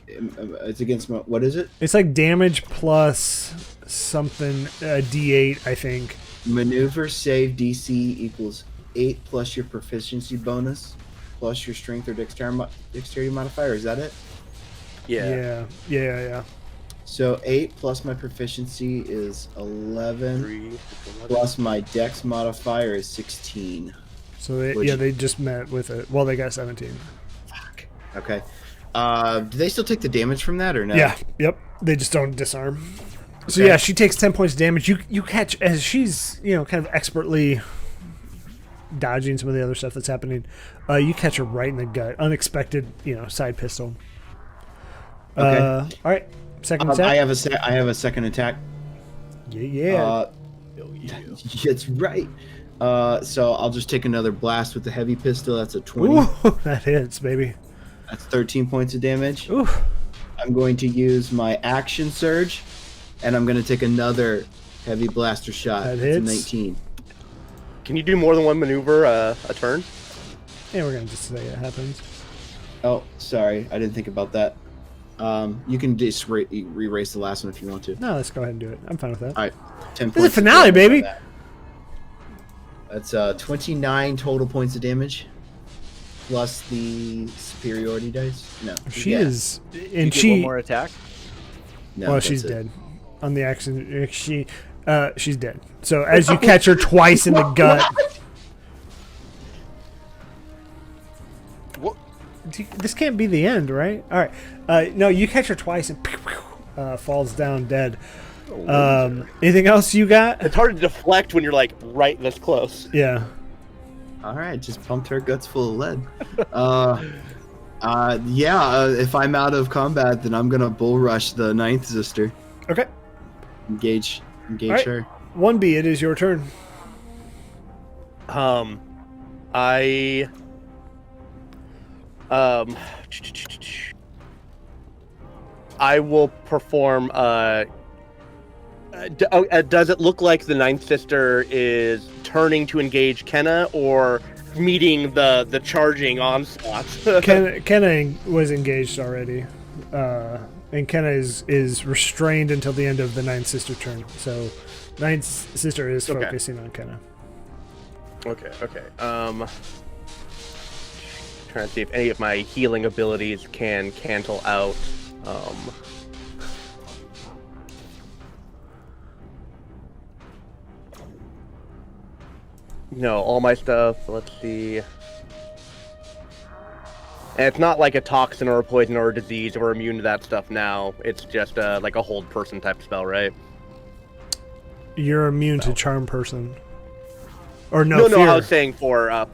It's against my, what is it? It's like damage plus something, d8, I think. Maneuver save DC equals 8 plus your proficiency bonus plus your strength or dexterity modifier. Is that it? Yeah. So 8 plus my proficiency is 11. 3, Plus my dex modifier is 16. So they just met with it. Well, they got 17. Fuck. Okay. Do they still take the damage from that or no? Yeah. Yep. They just don't disarm. So yeah, she takes 10 points of damage. You catch as she's kind of expertly dodging some of the other stuff that's happening. You catch her right in the gut. Unexpected, side pistol. Okay. All right. Second attack. I have a second attack. Yeah. That's right. So I'll just take another blast with the heavy pistol. That's a 20. Ooh, that hits, baby. That's 13 points of damage. Ooh. I'm going to use my action surge, and I'm going to take another heavy blaster shot. That That's a hits. 19. Can you do more than one maneuver a turn? Yeah, we're gonna just say it happens. Oh, sorry, I didn't think about that. You can just erase the last one if you want to. No, let's go ahead and do it. I'm fine with that. All right, 10 This is points. a finale, of damage baby. on that. That's 29 total points of damage, plus the superiority dice. No, She yeah. is, You and get she. one more attack. No, Well, that's she's it. dead. On the action, she's dead. So as you catch her twice in the gut. What? This can't be the end, right? All right. No, you catch her twice and falls down dead. Anything else you got? It's hard to deflect when you're like right this close. Yeah. All right, just pumped her guts full of lead. If I'm out of combat, then I'm gonna bull rush the ninth sister. Okay. Engage right. her. 1B, it is your turn. I will perform. Does it look like the ninth sister is turning to engage Kenna or meeting the charging onslaught? Kenna was engaged already. And Kenna is restrained until the end of the ninth sister turn. So ninth sister is Okay. focusing on Kenna. Okay. Trying to see if any of my healing abilities can cancel out. No, all my stuff. Let's see. And it's not like a toxin or a poison or a disease. We're immune to that stuff now. It's just like a hold person type spell, right? You're immune to charm person. Or No, fear. I was saying for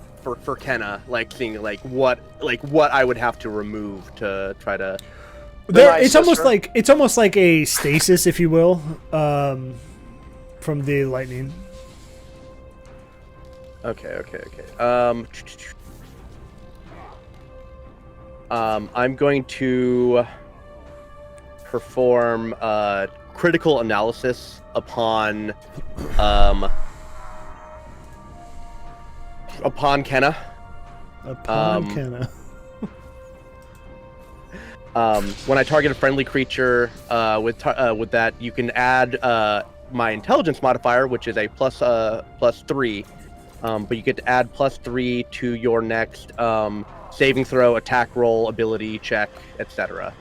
Kenna, like seeing like what I would have to remove to try to. It's almost like a stasis, if you will, from the lightning. Okay. I'm going to perform critical analysis upon Kenna. Upon Kenna. When I target a friendly creature with that, you can add my intelligence modifier, which is a plus 3. But you get to add +3 to your next saving throw, attack roll, ability check, etc.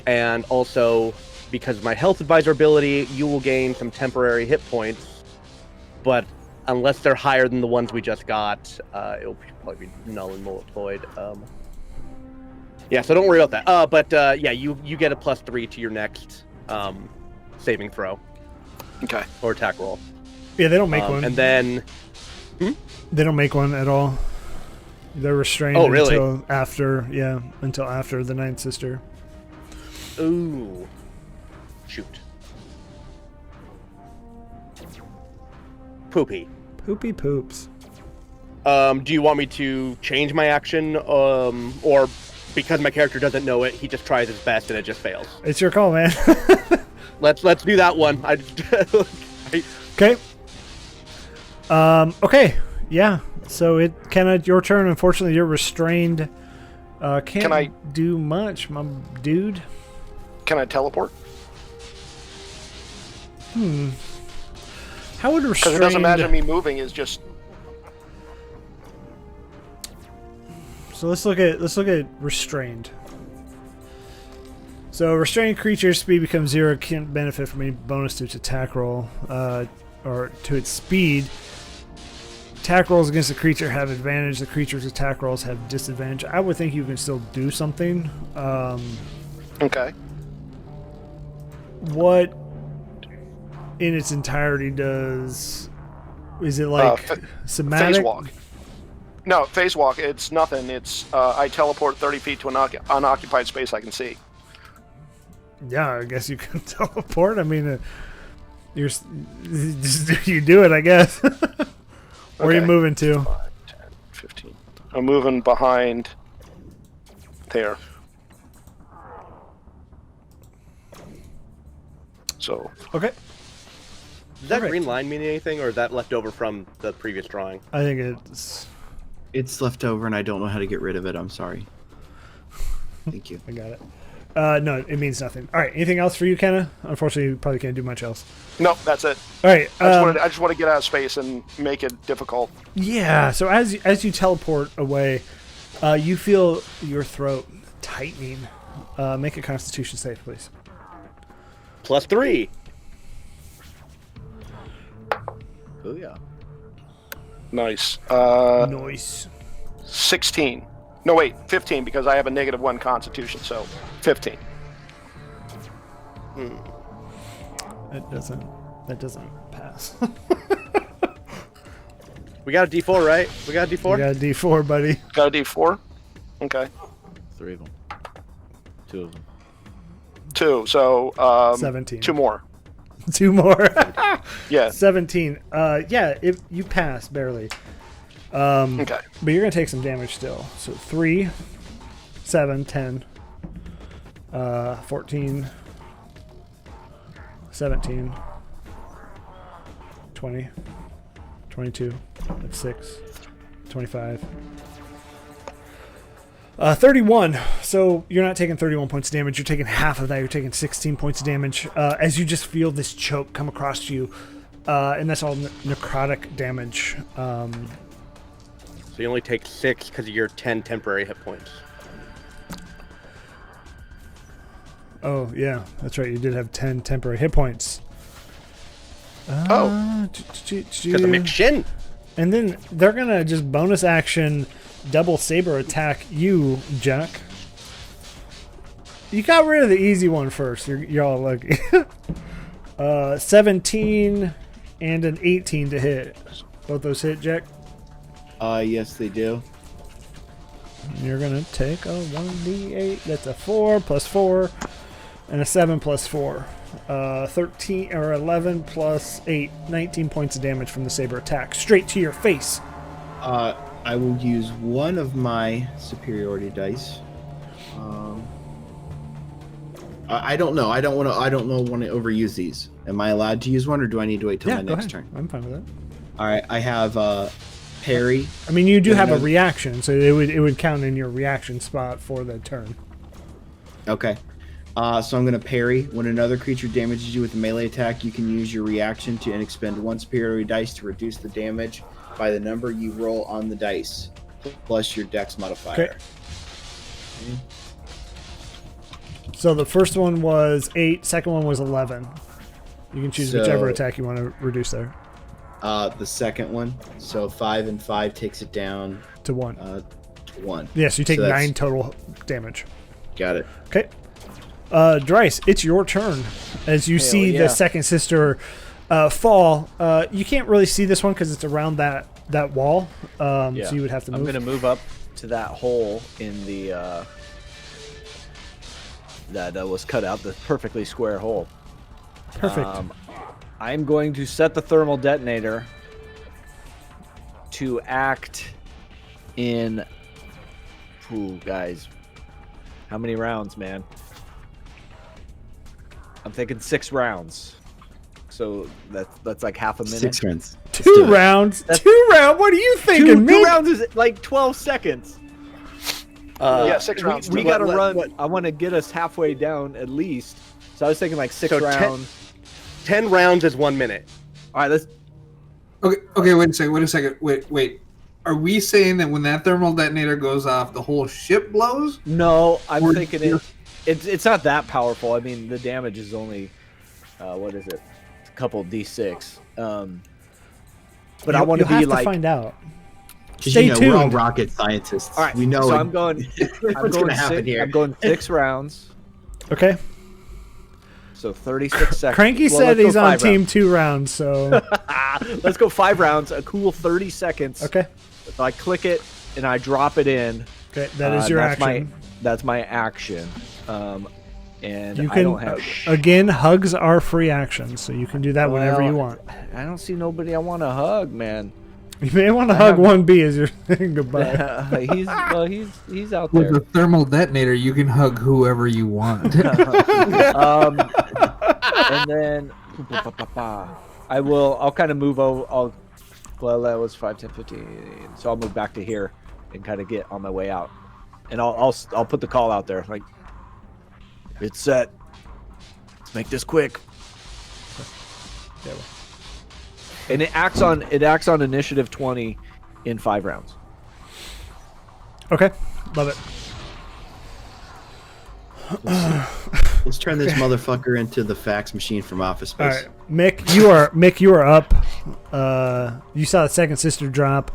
And also, because of my health advisor ability, you will gain some temporary hit points. But unless they're higher than the ones we just got, it'll probably be null and void. Yeah, so don't worry about that. But you get a +3 to your next saving throw. Okay. Or attack roll. Yeah, they don't make one. And then... They don't make one at all. They're restrained until after the ninth sister. Ooh. Shoot. Poopy. Poopy poops. Do you want me to change my action, or because my character doesn't know it, he just tries his best and it just fails? It's your call, man. Let's do that one. Okay. Okay. Yeah. So Kenna, your turn. Unfortunately, you're restrained. Can't Can I do much, my dude. Can I teleport? How would Because restrained? it doesn't imagine me moving is just. So let's look at restrained. So restrained creature's speed becomes 0. Can't benefit from any bonus to its attack roll, or to its speed. Attack rolls against the creature have advantage. The creature's attack rolls have disadvantage. I would think you can still do something. Okay. What in its entirety does? Is it like somatic? Phase walk. No, phase walk. It's nothing. It's I teleport 30 feet to an unoccupied space I can see. Yeah, I guess you can teleport. I mean, you do it, I guess. Where are you Okay. moving to? 5, 10, 15. I'm moving behind there. So Okay. Does that Perfect. green line mean anything, or is that left over from the previous drawing? I think it's. It's left over, and I don't know how to get rid of it. I'm sorry. Thank you. I got it. No, it means nothing. All right. Anything else for you, Kenna? Unfortunately, you probably can't do much else. No, that's it. All right. I just want to get out of space and make it difficult. Yeah. So as you teleport away, you feel your throat tightening. Make a Constitution save, please. +3. Oh yeah. Nice. Nice. 16. No, wait, 15 because I have a -1 Constitution, so 15. That doesn't pass. We got a D4, right? We got a D4? You got a D4, buddy. Got a D4? Okay. 3 of them. 2 of them. 2, so 17. 2 more. 2 more. Yeah. 17. You pass barely. Okay. But you're gonna take some damage still. So 3, 7, 10, 14, 17, 20, 22, that's 6, 25. 31. So you're not taking 31 points of damage. You're taking half of that. You're taking 16 points of damage as you just feel this choke come across you. And that's all necrotic damage. So you only take 6 because of your 10 temporary hit points. Oh, yeah. That's right. You did have 10 temporary hit points. Because of McShin. And then they're going to just bonus action double saber attack you, Jack. You got rid of the easy one first. You're all lucky. 17 and an 18 to hit. Both those hit, Jack? Yes, they do. You're going to take a 1d8. That's a 4 plus 4 and a 7 plus 4. 13 or 11 plus 8. 19 points of damage from the saber attack. Straight to your face. I will use one of my superiority dice. I don't know. I don't want to overuse these. Am I allowed to use one, or do I need to wait till my go next ahead. turn? I'm fine with that. All right. I have parry. I mean, you do have a another- reaction, so it would count in your reaction spot for the turn. Okay. So I'm going to parry. When another creature damages you with a melee attack, you can use your reaction to expend 1 superiority dice to reduce the damage by the number you roll on the dice, plus your dex modifier. Okay. So the first one was 8, second one was 11. You can choose whichever attack you want to reduce there. The second one, so 5 and 5 takes it down To 1. to 1. Yes, you take So that's- 9 total damage. Got it. Okay. Dryce, it's your turn. As you see yeah. the second sister fall, you can't really see this one because it's around that wall. So you would have to move. I'm gonna move up to that hole in the that was cut out, the perfectly square hole. Perfect. I'm going to set the thermal detonator to act in. Ooh, guys, how many rounds, man? I'm thinking 6 rounds. So that's like half a minute. 6 rounds. 2 rounds. 2 rounds. What are you thinking, Two me? rounds is like 12 seconds. Yeah, 6 rounds. We gotta run. I want to get us halfway down at least. So I was thinking like 6 So rounds. 10 rounds is 1 minute. All right, let's. Okay, wait a second. Wait. Are we saying that when that thermal detonator goes off, the whole ship blows? No, I'm Or thinking it's not that powerful. I mean, the damage is only what is it? A couple D6. But I want to You'll be have like. to find out. Because Stay we're all tuned. rocket scientists. All right, we know. So it- I'm going. What's gonna happen here? I'm going 6 rounds. Okay. So 36 seconds. Cranky Well, said let's go he's on 5 team rounds. 2 rounds, so Let's go 5 rounds. A cool 30 seconds. okay. If I click it and I drop it in. Okay, that is your that's action. That's my action. And You I can don't have. again, hugs are free actions, so you can do that whenever you want. I don't see nobody I want to hug, man. You may want to hug 1B as you're saying goodbye. He's out With there. the thermal detonator, you can hug whoever you want. And then I'll kind of move over. Well, that was 5, 10, 15. So I'll move back to here. and kind of get on my way out. And I'll put the call out there, like, it's set. Let's make this quick. And it acts on initiative 20 in 5 rounds. Okay, love it. Let's turn this motherfucker into the fax machine from Office All Space. right, Mick, you are up. You saw the second sister drop.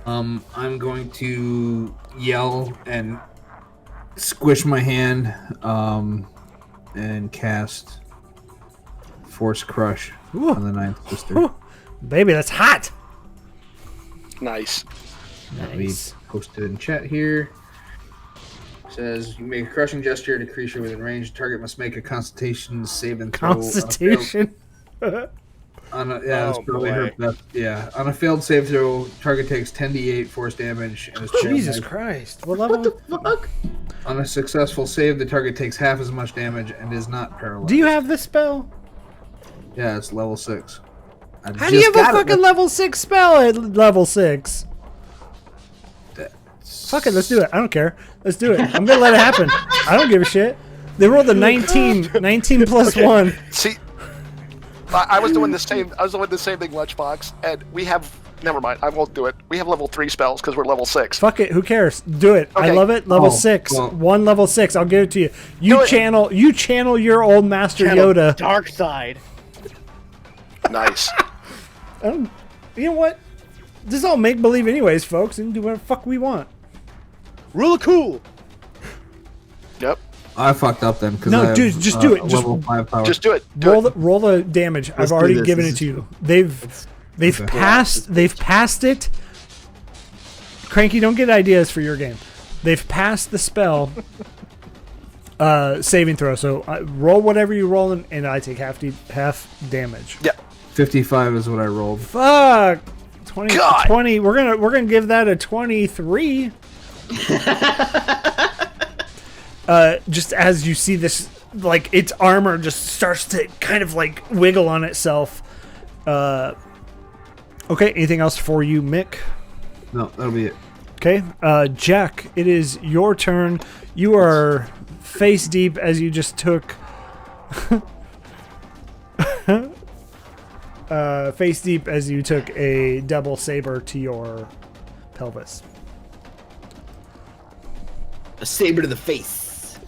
I'm going to yell and squish my hand, and cast Force Crush Ooh. on the ninth sister. Ooh, baby, that's hot. Nice. Let me post it in chat here. Says you make a crushing gesture to creature within range. Target must make a Constitution saving throw. Constitution. That's Oh, probably boy. her best. Yeah, on a failed save throw, target takes 10d8 force damage and is Jesus paralyzed. Christ. What level? On a successful save, the target takes half as much damage and is not paralyzed. Do you have this spell? Yeah, it's level 6. How do you have a fucking level 6 spell at level 6? Fuck it, let's do it. I don't care. Let's do it. I'm gonna let it happen. I don't give a shit. They rolled a 19 plus 1. See, I was doing the same. I was doing the same thing, Lunchbox, and we have. Never mind. I won't do it. We have level 3 spells because we're level 6. Fuck it, who cares? Do it. I Okay. love it. Level Oh, 6. well. One level 6. I'll give it to you. Do it. You channel your old master Yoda. Dark side. Nice. You know what? This is all make believe anyways, folks. We can do whatever the fuck we want. Rule of cool. Yep. I fucked up then because No, dude, just do it. Just level 5 power. Just do it. Do Roll it. roll the damage. Let's I've already do this. given This it is- to you. They've passed it. Cranky, don't get ideas for your game. They've passed the spell saving throw. So roll whatever you roll and I take half damage. Yeah. 55 is what I rolled. Fuck. 20, God. 20. We're gonna give that a 23. Just as you see this, like its armor just starts to kind of like wiggle on itself. Okay, anything else for you, Mick? No, that'll be it. Okay, Jack, it is your turn. You are face deep as you just took. Face deep as you took a double saber to your pelvis. A saber to the face.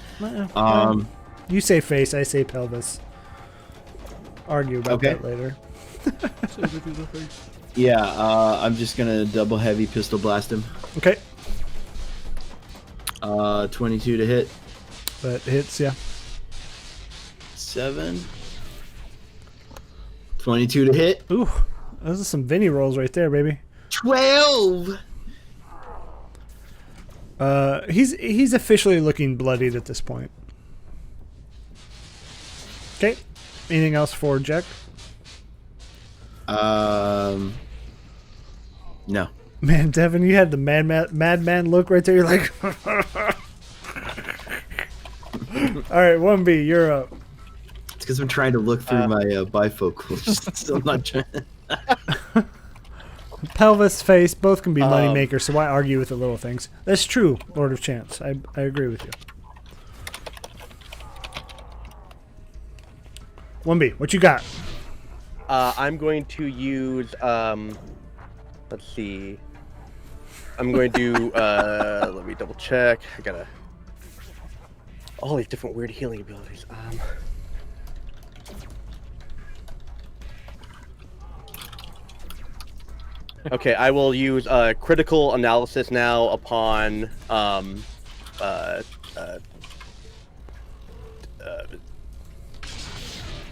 You say face, I say pelvis. Argue about Okay. that later. Yeah, I'm just gonna double heavy pistol blast him. Okay, 22 to hit. that hits, yeah. 7. 22 to hit. Ooh, those are some Vinny rolls right there, baby. 12. He's officially looking bloodied at this point. Okay, anything else for Jack? No. Man, Devin, you had the madman look right there. You're like, all right, 1B, you're up. It's because I'm trying to look through my bifocals. Still not trying. Pelvis, face, both can be money makers, so why argue with the little things? That's true, Lord of Chance. I agree with you. 1B, what you got? I'm going to use, let's see. I'm going to, let me double check. I gotta, all these different weird healing abilities. Okay, I will use critical analysis now upon,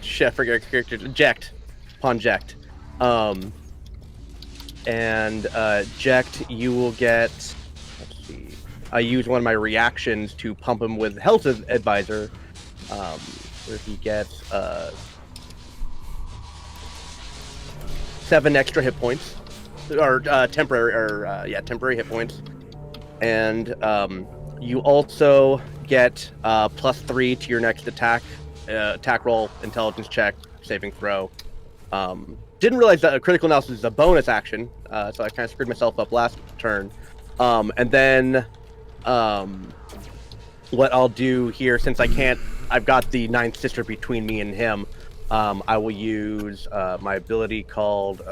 chef forget character Ject. Upon Ject. Ject, you will get, let's see, I use one of my reactions to pump him with Health Advisor, where he gets 7 extra hit points, or temporary hit points, and you also get +3 to your next attack roll, intelligence check, saving throw. didn't realize that a critical analysis is a bonus action, so I kind of screwed myself up last turn. And then what I'll do here, since I've got the ninth sister between me and him, I will use my ability called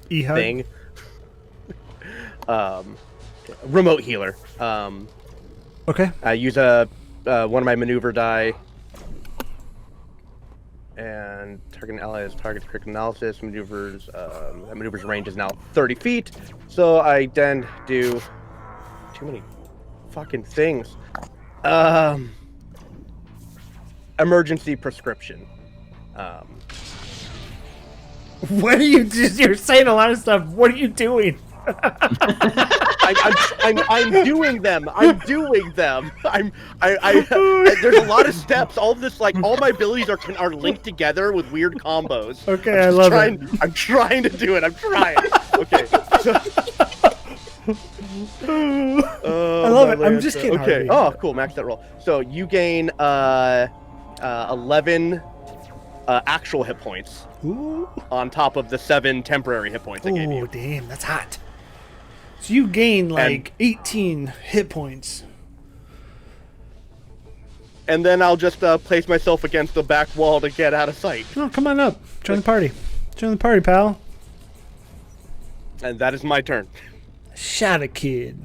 E-hug? thing. Remote healer. Okay. I use one of my maneuver die, and target ally is target critical analysis. Maneuvers. That maneuver's range is now 30 feet. So I then do too many fucking things. Emergency prescription. What are you? You're saying a lot of stuff. What are you doing? I'm doing them. I'm doing them. There's a lot of steps. All this, like, all my abilities are linked together with weird combos. Okay, I love it. I'm trying to do it. I'm trying. Okay. I love it. I'm just kidding. Okay. Harvey. Oh, cool. Max that roll. So you gain 11 actual hit points Ooh. on top of the 7 temporary hit points I gave Oh, you. damn, that's hot. So you gain like 18 hit points. And then I'll just place myself against the back wall to get out of sight. Oh, come on up. Join the party. Join the party, pal. And that is my turn. Shot a kid.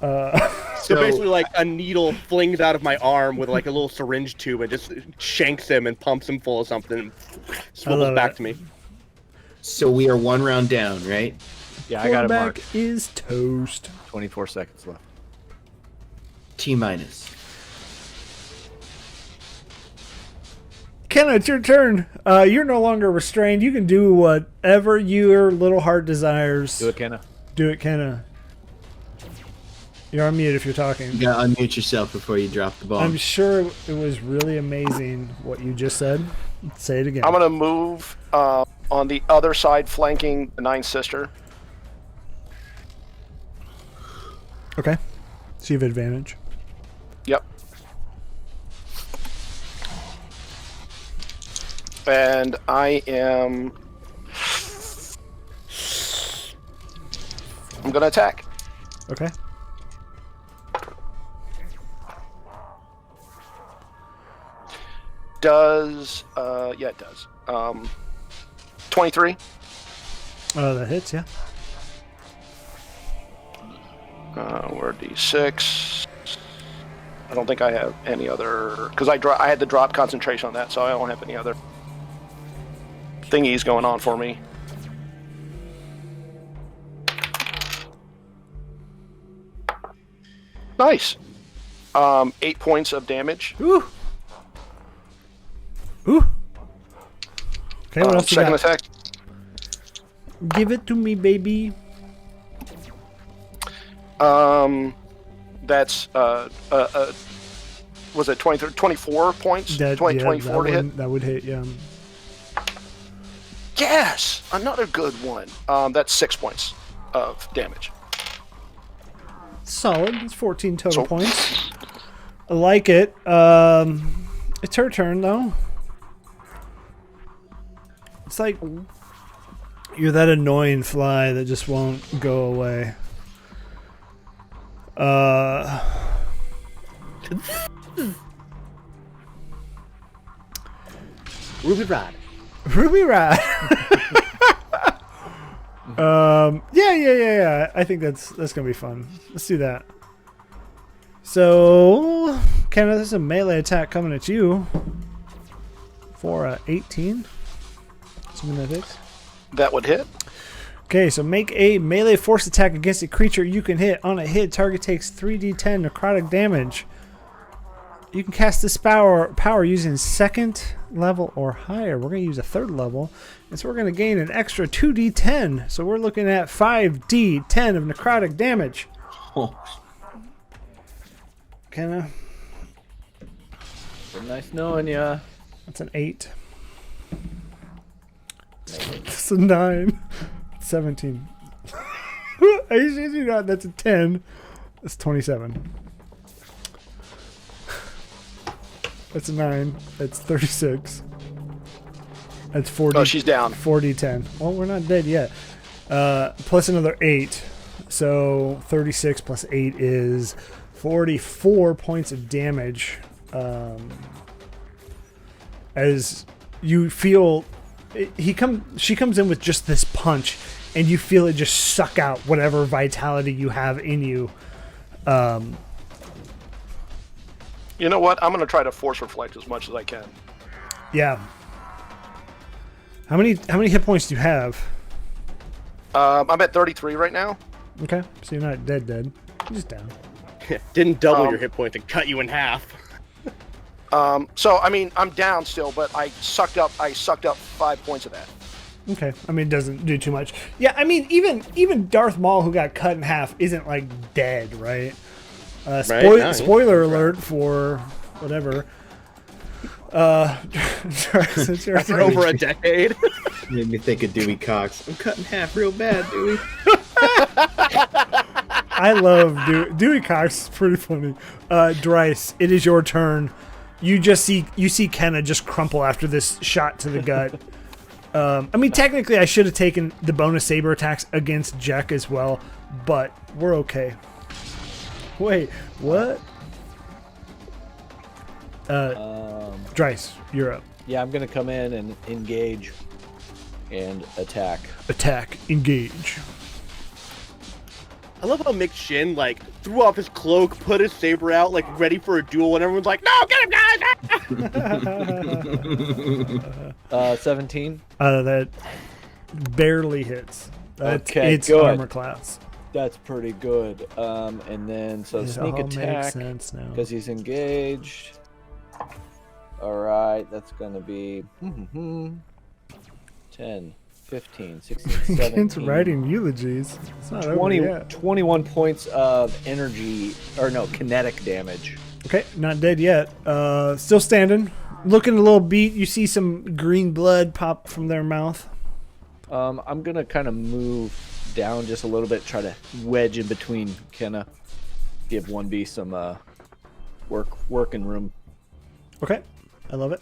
So basically, like, a needle flings out of my arm with like a little syringe tube and just shanks him and pumps him full of something and swivels back to me. So we are 1 round down, right? Yeah, I got it Quarterback marked. is toast. 24 seconds left. T-minus. Kenna, it's your turn. You're no longer restrained. You can do whatever your little heart desires. Do it, Kenna. Do it, Kenna. You're on mute if you're talking. You gotta unmute yourself before you drop the ball. I'm sure it was really amazing what you just said. Say it again. I'm going to move on the other side, flanking the ninth sister. Okay. So you have advantage. Yep. And I am... I'm going to attack. Okay. Does... yeah, it does. 23. That hits, yeah. We're D6. I don't think I have any other... Because I had to drop concentration on that, so I don't have any other thingies going on for me. Nice. 8 points of damage. Ooh. Ooh. Okay, what else you Second got? attack. Give it to me, baby. That's was it 23, 24 points? 24 to hit. That would hit, yeah. Yes, another good one. That's 6 points of damage. Solid. It's 14 total So- points. I like it. It's her turn though. It's like you're that annoying fly that just won't go away. Ruby Rod. Ruby Rod. Yeah. I think that's gonna be fun. Let's do that. So, Kenna, this is a melee attack coming at you for 18. Assuming that hits. That would hit. Okay, so make a melee force attack against a creature you can hit. On a hit, target takes 3d10 necrotic damage. You can cast this power using second level or higher. We're going to use a third level, and so we're going to gain an extra 2d10. So we're looking at 5d10 of necrotic damage. Oh, Kenna, Nice knowing ya. that's an 8. That's a 9. 17. Are you sure you're not? That's a 10. That's 27. That's a 9. That's 36. That's 40. Oh, she's down. 40-10. Well, we're not dead yet. Plus another 8. So 36 plus 8 is 44 points of damage. As you feel, she comes in with just this punch, and you feel it just suck out whatever vitality you have in you. You know what? I'm going to try to force reflect as much as I can. Yeah. How many hit points do you have? I'm at 33 right now. Okay, so you're not dead. You're just down. Didn't double your hit points and cut you in half. So I mean, I'm down still, but I sucked up 5 points of that. Okay, I mean, it doesn't do too much. Yeah, I mean, even Darth Maul, who got cut in half, isn't like dead, right? Spoiler alert for whatever. Since you're After over a decade. Made me think of Dewey Cox. I'm cut in half real bad, Dewey. I love Dewey Cox. Is pretty funny. Dryce, it is your turn. You see Kenna just crumple after this shot to the gut. I mean, technically, I should have taken the bonus saber attacks against Jack as well, but we're okay. Wait, what? Dryce, you're up. Yeah, I'm gonna come in and engage and attack. Attack, engage. I love how Mick Shin like threw off his cloak, put his saber out, like ready for a duel, and everyone's like, "No, get him, guys!" 17. That barely hits. Okay, it's good. armor class. That's pretty good. And then It sneak all makes attack sense now. because he's engaged. All right, that's gonna be 10, 15, 16, 17. It's writing eulogies. It's not 20, over yet. 21 points of kinetic damage. Okay, not dead yet. Still standing. Looking a little beat. You see some green blood pop from their mouth. I'm gonna kind of move down just a little bit, try to wedge in between Kenna, give 1B some working room. Okay, I love it.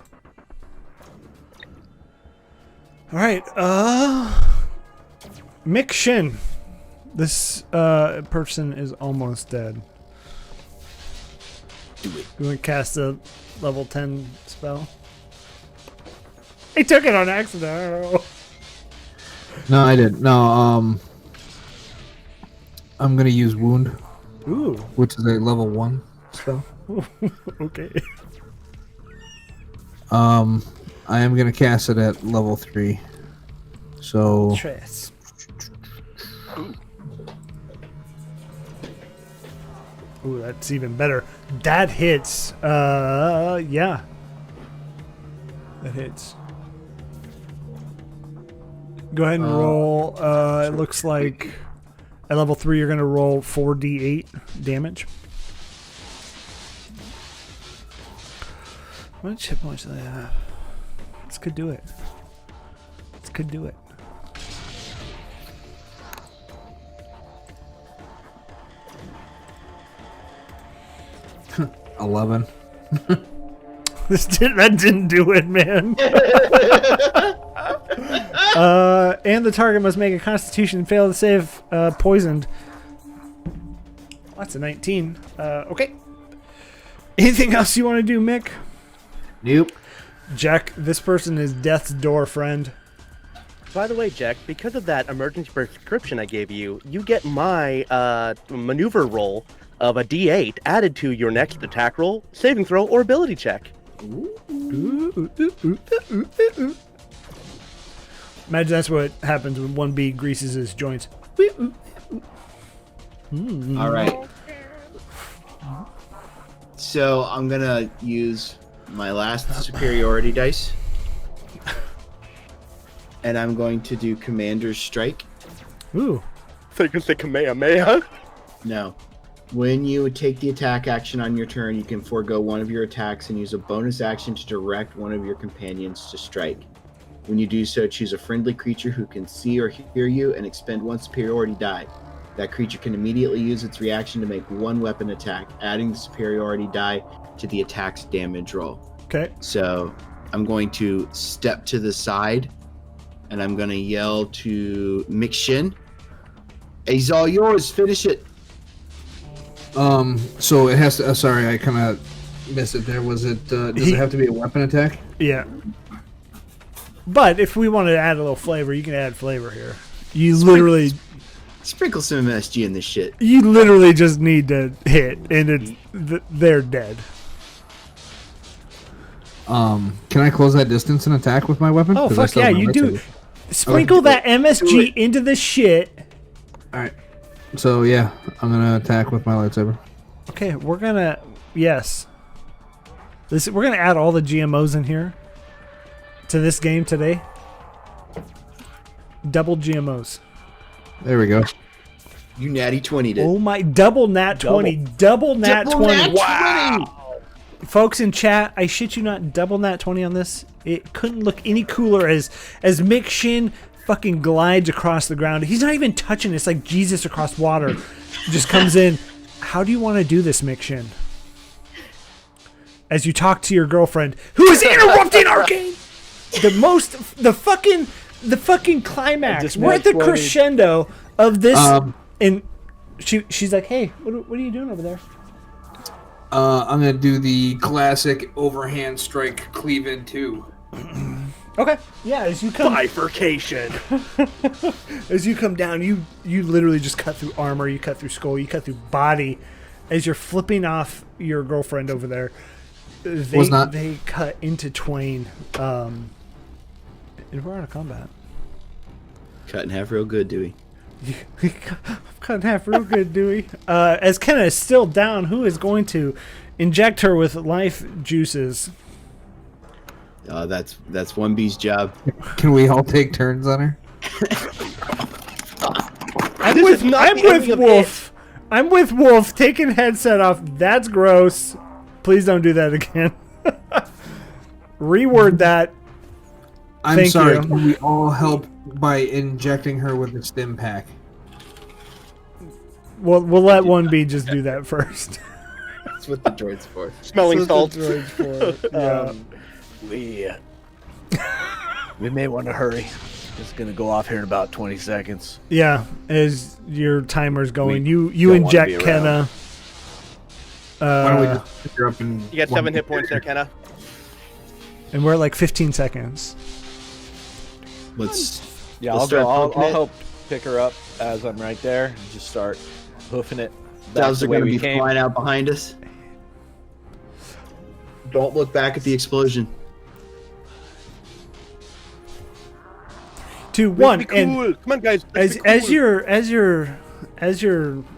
All right, Mick Shin. This person is almost dead. Do it. You want to cast a level 10 spell? I took it on accident. I don't know. No, I didn't. No, I'm gonna use wound, Ooh, which is a level 1 spell. okay. I am gonna cast it at level 3. So Tress. Ooh, that's even better. That hits. Yeah. That hits. Go ahead and roll. It looks like at level 3 you're going to roll 4d8 damage. How much hit points do they have? This could do it. This could do it. $11. That didn't do it, man. And the target must make a Constitution fail to save poisoned. That's a 19. Okay. Anything else you want to do, Mick? Nope. Jack, this person is death's door friend. By the way, Jack, because of that emergency prescription I gave you, you get my maneuver roll of a D8 added to your next attack roll, saving throw, or ability check. Imagine that's what happens when 1B greases his joints. All right. So I'm gonna use my last superiority dice, and I'm going to do Commander's Strike. Ooh. So you can say Kamehameha? No. When you take the attack action on your turn, you can forego one of your attacks and use a bonus action to direct one of your companions to strike. When you do so, choose a friendly creature who can see or hear you and expend one superiority die. That creature can immediately use its reaction to make one weapon attack, adding the superiority die to the attack's damage roll. Okay. So I'm going to step to the side, and I'm going to yell to Mikshin. He's all yours. Finish it. So it has to. Sorry, I kind of missed it there. Was it? Does it have to be a weapon attack? Yeah. But if we wanted to add a little flavor, you can add flavor here. You literally Sprinkle some MSG in this shit. You literally just need to hit, and they're dead. Can I close that distance and attack with my weapon? Oh, 'Cause I fuck still yeah, have my you do. lightsaber. Sprinkle Okay. that MSG into the shit. All right. So yeah, I'm gonna attack with my lightsaber. Okay, we're gonna we're gonna add all the GMOs in here to this game today. Double GMOs. There we go. You natty 20'd it. Oh my! Double nat 20. Double nat 20. Wow. Folks in chat, I shit you not, double nat 20 on this. It couldn't look any cooler as Mick Shin fucking glides across the ground. He's not even touching it. It's like Jesus across water. Just comes in. How do you want to do this, Mick Shin? As you talk to your girlfriend, who is interrupting our game. The fucking climax. We're at the crescendo of this, and she's like, "Hey, what are you doing over there?" I'm gonna do the classic overhand strike cleave in two. Okay. Yeah, as you come Bifurcation. as you come down, you literally just cut through armor, you cut through skull, you cut through body. As you're flipping off your girlfriend over there, they cut into twain. And we're out of combat. Cut in half real good, Dewey. I'm cut in half real good, Dewey. As Kenna is still down, who is going to inject her with life juices? That's 1B's job. Can we all take turns on her? I'm with Wolf. I'm with Wolf. Taking headset off. That's gross. Please don't do that again. Reword that. I'm Thank sorry. you. Can we all help by injecting her with the stim pack? We'll let 1B just do that first. That's what the droid's for. Smelling salts. We may want to hurry. It's gonna go off here in about 20 seconds. Yeah, as your timer's going, you don't wanna inject be around. Kenna. Why don't we just pick her up and You got 7 hit points there, Kenna. And we're at like 15 seconds. Let's Yeah, Let's I'll start go. I'll poking it. help pick her up as I'm right there and just start hoofing it. Dows the are way going to we be came. flying out behind us. Don't look back at the explosion. 2, 1, Be and cool. Come on, guys. as you're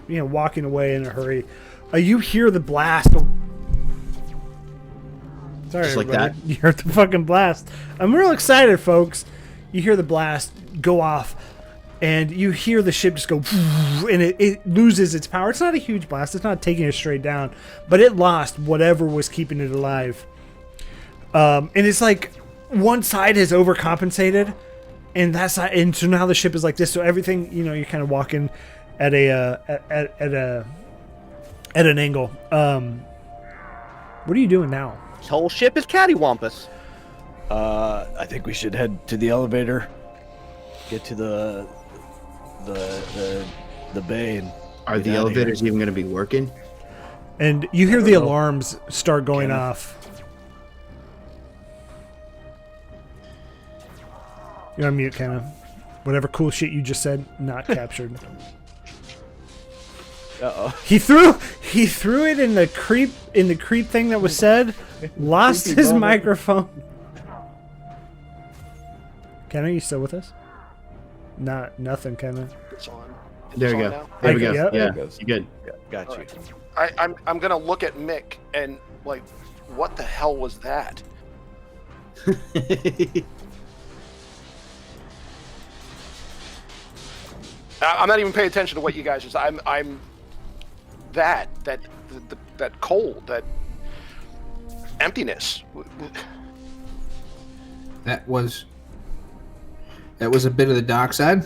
walking away in a hurry, you hear the blast. Sorry, Just like everybody. that? You heard the fucking blast. I'm real excited, folks. You hear the blast go off, and you hear the ship just go, and it loses its power. It's not a huge blast. It's not taking it straight down, but it lost whatever was keeping it alive. And it's like one side has overcompensated, and that side, and so now the ship is like this. So everything, you're kind of walking at an angle. What are you doing now? This whole ship is cattywampus. I think we should head to the elevator, get to the bay, and Are get the outta elevators even going to be working? And you hear the alarms start going off. You're on mute, Kenna. Whatever cool shit you just said, not captured. Uh-oh. He threw it in the creep thing that was said. Lost his microphone. Kenna, you still with us? Nothing, Kenna. It's on. There we It's go. on now? There we Okay, go. yep. Yeah, There it goes. you're good. Got you. I'm gonna look at Mick and like, what the hell was that? I'm not even paying attention to what you guys just. I'm that cold, that emptiness. That was a bit of the dark side,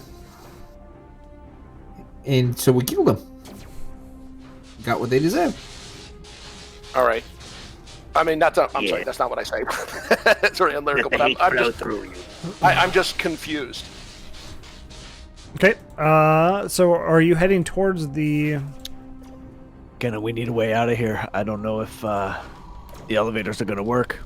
and so we killed them. Got what they deserved. All right. I mean, I'm sorry, that's not what I say. It's really unlyrical, but I'm just confused. Okay. So are you heading towards the? Kenna, we need a way out of here. I don't know if the elevators are gonna work.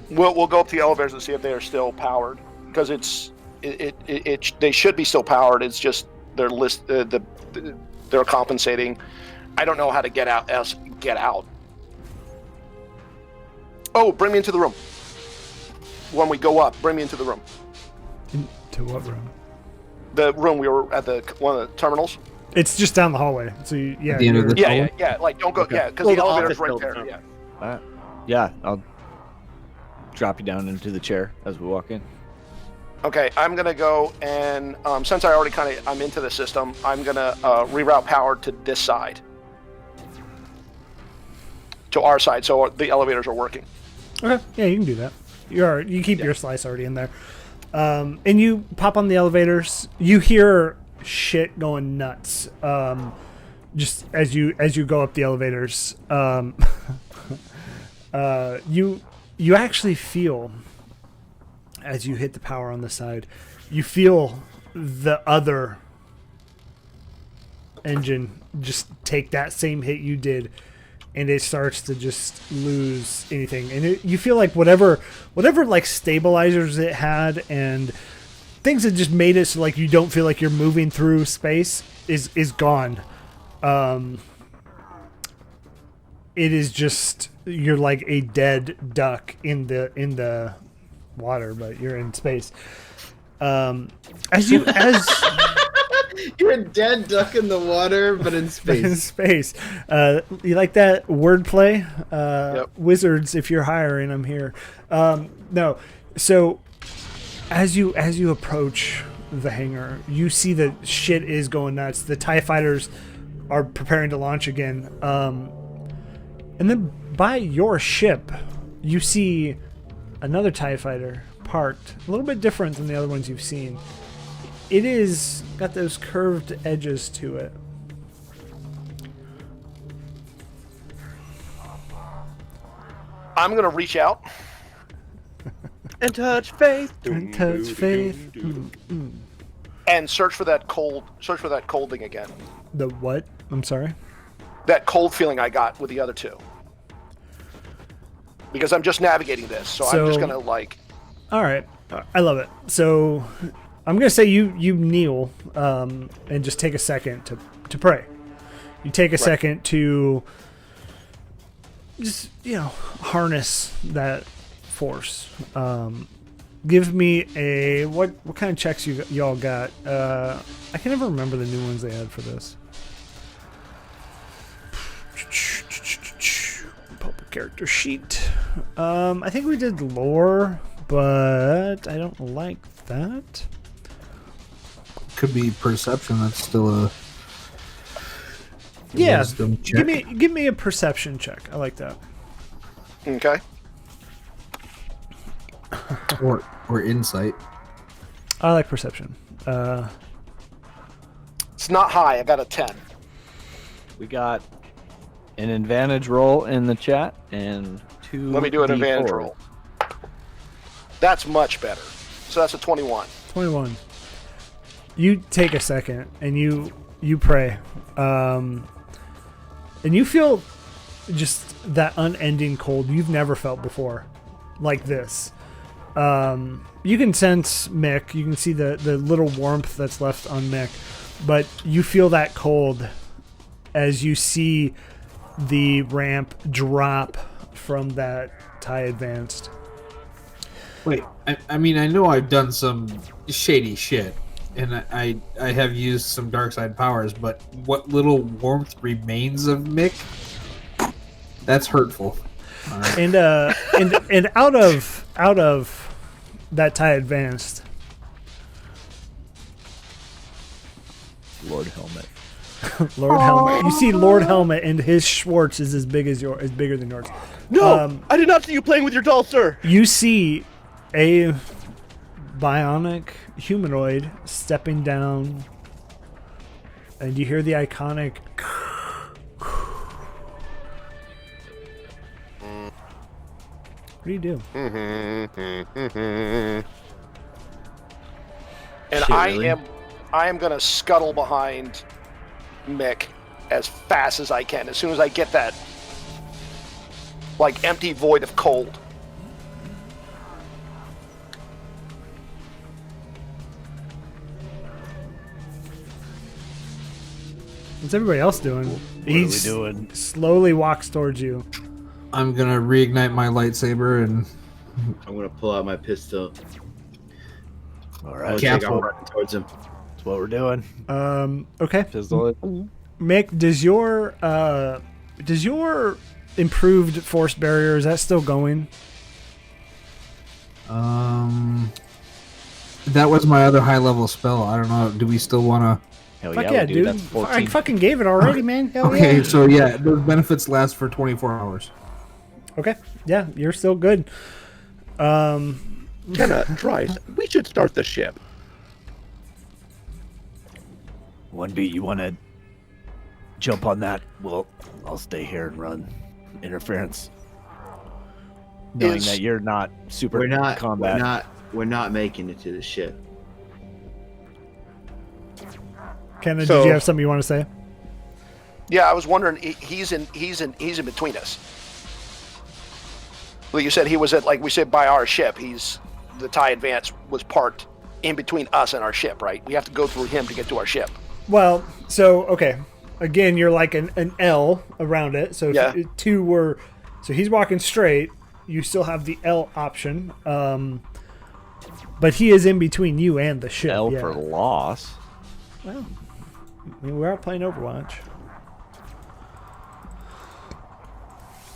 We'll go up to the elevators and see if they are still powered, because they should be still powered. It's just they're compensating. I don't know how to get out. Oh, bring me into the room. When we go up, bring me into the room. To what room? The room we were at, one of the terminals. It's just down the hallway. So At the end of the tunnel? Yeah. Like, don't go. Okay. Yeah, because Well, the the elevator's office right building. there. Yeah. Yeah, I'll drop you down into the chair as we walk in. Okay, I'm gonna go and since I already I'm into the system, I'm gonna reroute power to this side, to our side, so the elevators are working. Okay. Yeah, you can do that. You keep your slice already in there, and you pop on the elevators. You hear shit going nuts. Just as you go up the elevators, you actually feel, as you hit the power on the side, you feel the other engine just take that same hit you did, and it starts to just lose anything. And you feel like whatever like stabilizers it had and things that just made it so like you don't feel like you're moving through space is gone. It is just, you're like a dead duck in the water, but you're in space. As You're a dead duck in the water, but in space. in space. You like that wordplay? Yep. Wizards, if you're hiring, I'm here. No. So as you approach the hangar, you see that shit is going nuts. The TIE fighters are preparing to launch again. And then by your ship, you see another TIE fighter parked, a little bit different than the other ones you've seen. It is got those curved edges to it. I'm gonna reach out And touch faith. And touch faith. and search for that cold thing again. The what? I'm sorry. That cold feeling I got with the other two. Because I'm just navigating this, so I'm just gonna like. All right, I love it. So I'm gonna say you kneel and just take a second to pray. You take a second to just harness that force. Give me a what kind of checks y'all got? I can never remember the new ones they had for this. Public character sheet. I think we did lore, but I don't like that. Could be perception. That's still a Yeah, wisdom check. give me a perception check. I like that. Okay. or insight. I like perception. It's not high. I got a 10. We got an advantage roll in the chat and 2. Let me do an D4. advantage roll. That's much better. So that's a 21. 21. You take a second and you pray, and you feel just that unending cold you've never felt before, like this. You can sense Mick. You can see the little warmth that's left on Mick, but you feel that cold as you see the ramp drop from that TIE Advanced. Wait, I mean, I know I've done some shady shit, and I have used some dark side powers, but what little warmth remains of Mick, that's hurtful. All right. And out of that TIE Advanced, Lord Helmet. Lord Helmet. You see Lord Helmet, and his Schwartz is bigger than yours. No, I did not see you playing with your doll, sir. You see a bionic humanoid stepping down, and you hear the iconic What do you do? And Shit, really? I am gonna scuttle behind Mick as fast as I can. As soon as I get that like empty void of cold. What's everybody else doing? What are we doing? Slowly walks towards you. I'm gonna reignite my lightsaber and I'm gonna pull out my pistol. All I'm right, running towards him. that's what we're doing. Okay. Pistol. Mick, does your improved force barrier, is that still going? that was my other high level spell. I don't know. Do we still want to? Hell Fuck yeah, yeah, we do. dude. That's I 14. fucking gave it already, man. Hell Okay, yeah. so yeah, those benefits last for 24 hours. Okay. Yeah, you're still good. Kenna, Dryce, we should start the ship. 1B, you want to jump on that? Well, I'll stay here and run interference. Knowing Is- that you're not super We're not combat. We're not making it to the ship. Kenna, So- did you have something you want to say? Yeah, I was wondering. He's in between us. Well, you said he was at, like we said, by our ship. The TIE Advance was parked in between us and our ship, right? We have to go through him to get to our ship. Well, so, okay. Again, you're like an L around it. So if Yeah. two were... So he's walking straight. You still have the L option. But he is in between you and the ship. L yeah. for loss. Well, I mean, we are playing Overwatch.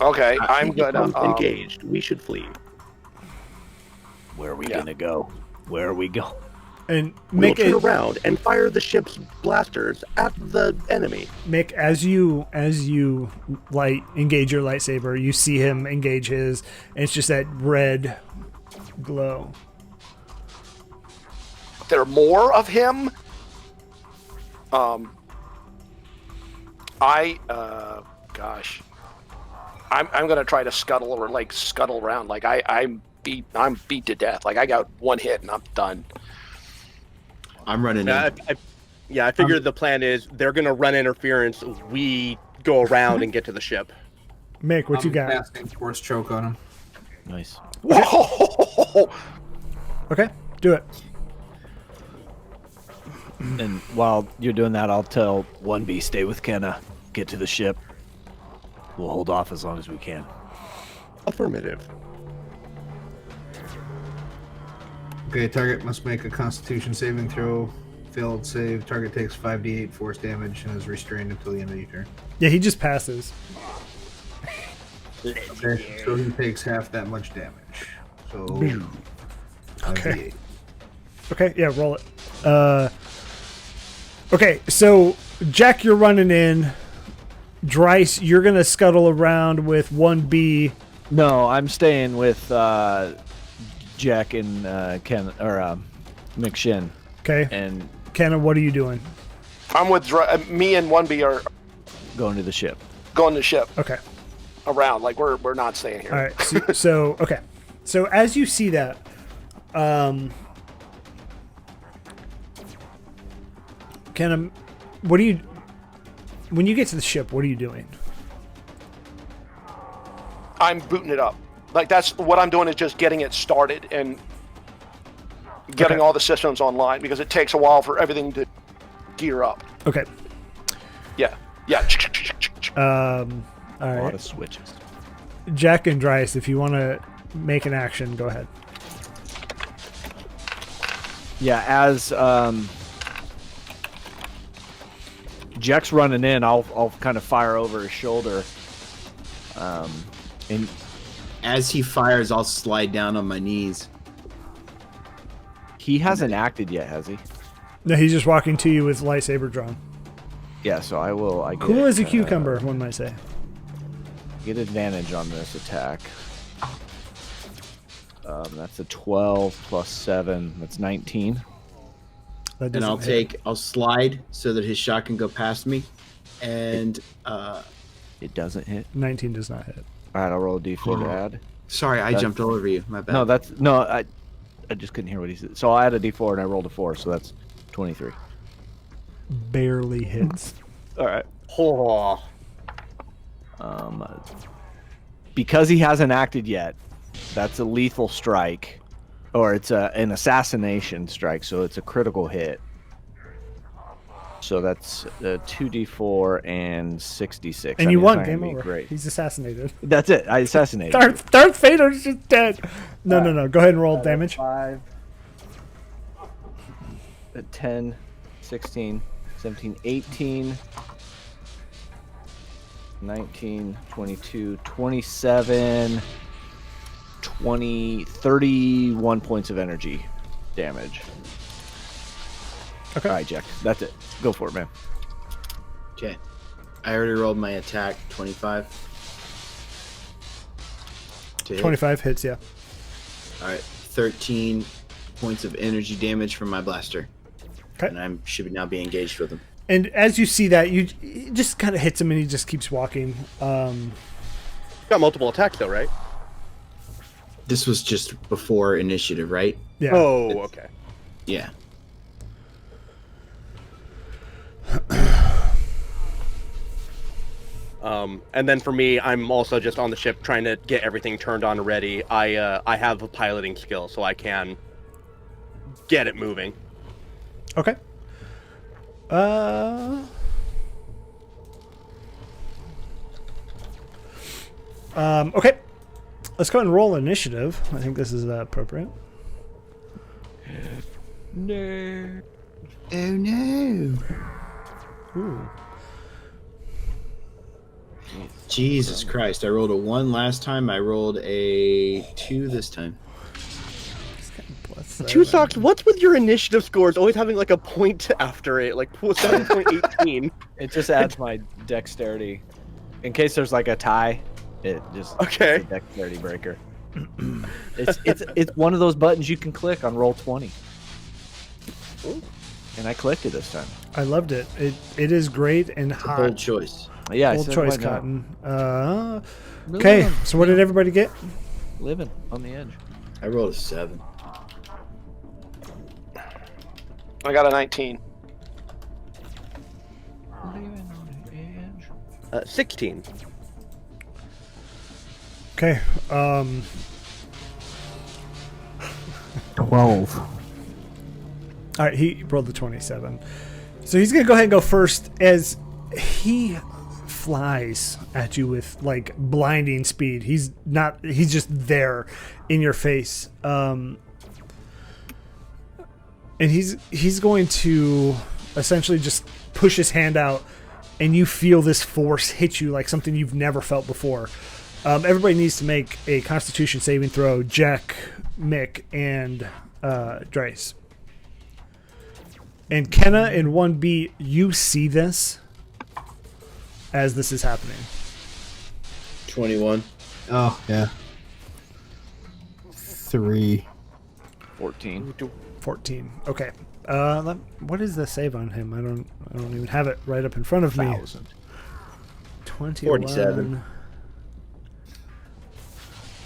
Okay, I'm He good. becomes engaged. We should flee. Where are we Yeah. gonna go? Where are we going? And We'll Mick, turn around and fire the ship's blasters at the enemy. Mick, as you engage your lightsaber, you see him engage his, and it's just that red glow. There are more of him. Gosh, I'm gonna try to scuttle around. Like I'm beat to death. Like I got one hit and I'm done. I'm running in. I figured the plan is they're going to run interference. We go around and get to the ship. Mick, what you I'm got? casting Force Choke on him. Nice. Whoa! Okay, do it. And while you're doing that, I'll tell 1B, stay with Kenna. Get to the ship. We'll hold off as long as we can. Affirmative. Okay, target must make a Constitution saving throw. Failed save. Target takes 5d8 force damage and is restrained until the end of your turn. Yeah, he just passes. Okay, so he takes half that much damage. So, 5d8. Okay, yeah, roll it. Okay, so Jack, you're running in. Dryce, you're gonna scuttle around with 1B. No, I'm staying with Jack and Ken or McShin. Okay, And Kenna, what are you doing? I'm with me and 1B are going to the ship. going to ship Okay, around. Like we're not staying here. all right. So okay, so as you see that, Kenna, what do you? When you get to the ship, what are you doing? I'm booting it up. Like that's what I'm doing is just getting it started and getting Okay. all the systems online because it takes a while for everything to gear up. Okay. Yeah. All A lot right. of switches. Jack and Dryce, if you want to make an action, go ahead. Yeah, as Jack's running in, I'll kind of fire over his shoulder. And As he fires, I'll slide down on my knees. he hasn't acted yet, has he? No, he's just walking to you with lightsaber drawn. Yeah, so I will. I Cool as a get, cucumber, one might say. Get advantage on this attack. That's a 12 plus 7. That's 19. That And doesn't hit. I'll slide so that his shot can go past me. And It doesn't hit. 19 does not hit. All right, I'll roll a d4 to add. Sorry, I jumped all over you. My bad. No, I just couldn't hear what he said. So I had a D4 and I rolled a 4, so that's 23. Barely hits. All right. Oh. Because he hasn't acted yet, that's a lethal strike, or it's an assassination strike, so it's a critical hit. So that's 2d4 and 66. And I you mean, won. it's not Game gonna be over. Great. He's assassinated. That's it. I assassinated. Darth Vader's just dead. No. Go ahead and roll damage. 5, 10, 16, 17, 18, 19, 22, 27, 20, 31 points of energy damage. Okay. All right, Jack. That's it. Go for it, man. Okay. I already rolled my attack, 25. To hit. 25 hits, yeah. All right. 13 points of energy damage from my blaster. Okay. And I should now be engaged with him. And as you see that, it just kind of hits him and he just keeps walking. Got multiple attacks though, right? This was just before initiative, right? Yeah. Oh, okay. Yeah. And then for me, I'm also just on the ship trying to get everything turned on ready. I have a piloting skill, so I can get it moving. Okay. Okay. Let's go ahead and roll initiative. I think this is appropriate. No. Oh no. Ooh. Jesus Christ. I rolled a 1 last time. I rolled a 2 this time. Two Socks, what's with your initiative scores always having like a point after it, like 7.18? It just adds my dexterity. In case there's like a tie, it just Okay. it's a dexterity breaker. It's one of those buttons you can click on Roll20. And I clicked it this time. I loved it. It is great and Bold hot. choice. Yeah, Bold I said, choice, why not? Cotton. Okay, so what did everybody get? Living on the edge. I rolled a 7. I got a 19. Living on the edge. 16. Okay. 12. All right, he rolled the 27. So he's going to go ahead and go first as he flies at you with like blinding speed. He's just there in your face. And he's going to essentially just push his hand out and you feel this force hit you like something you've never felt before. Everybody needs to make a Constitution saving throw. Jack, Mick, and Drace. And Kenna in 1B, you see this as this is happening. 21. Oh, yeah. 3. 14. 14. Okay. What is the save on him? I don't even have it right up in front of me. 1,000. 21. 47.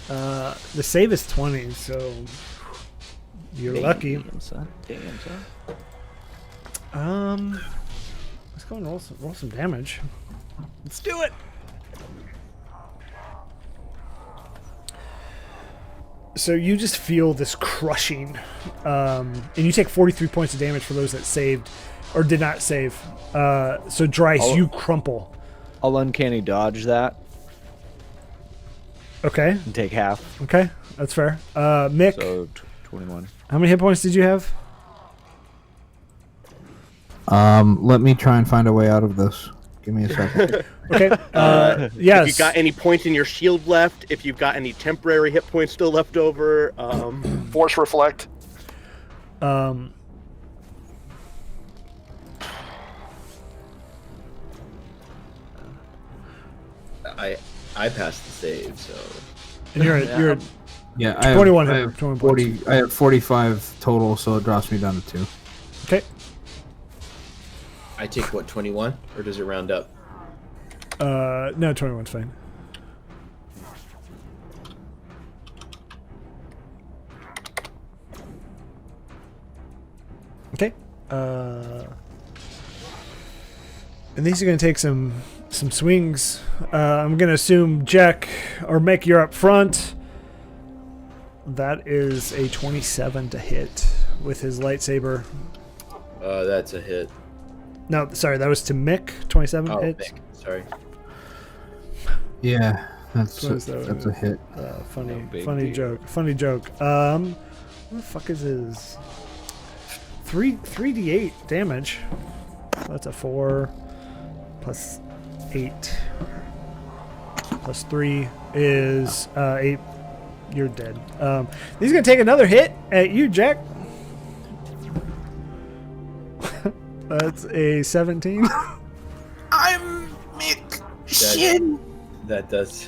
The save is 20, so you're lucky. Damn, son. Damn, son. Let's go and roll some damage. Let's do it. So you just feel this crushing, and you take 43 points of damage for those that saved or did not save. So Dryce, you crumple. I'll uncanny dodge that Okay. and take half. Okay, that's fair. Mick, So 21. how many hit points did you have? Let me try and find a way out of this. Give me a second. Okay. Yes. If you got any points in your shield left, if you've got any temporary hit points still left over, Force reflect. I passed the save, so And you're at Yeah, I 21 have, hit- I have 21 40. I have 45 total, so it drops me down to 2. okay. I take what, 21, or does it round up? No, 21's fine. And these are going to take some swings. I'm going to assume Jack or Mick, you're up front. That is a 27 to hit with his lightsaber. That's a hit. No, sorry, that was to Mick. 27 Oh, hits. Mick. Sorry. Yeah, that's So is that- a hit. Funny joke. Funny joke. What the fuck is his 3d8 damage? That's a 4 plus 8 plus 3 is 8. You're dead. He's gonna take another hit at you, Jack. That's a 17. I'm Mick Shin. That does.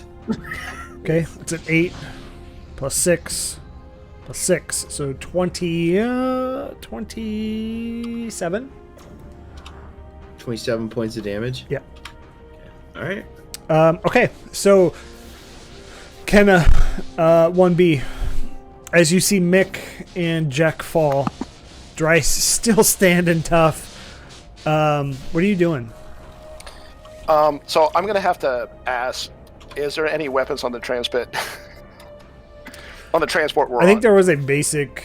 Okay, it's an 8 plus 6 plus 6, so 27. 27 points of damage. Yeah. All right. Okay, so Kenna, 1B, as you see Mick and Jack fall, Dryce still standing tough. What are you doing? So I'm gonna have to ask: is there any weapons on the transport? On the transport we're I think on? there was a basic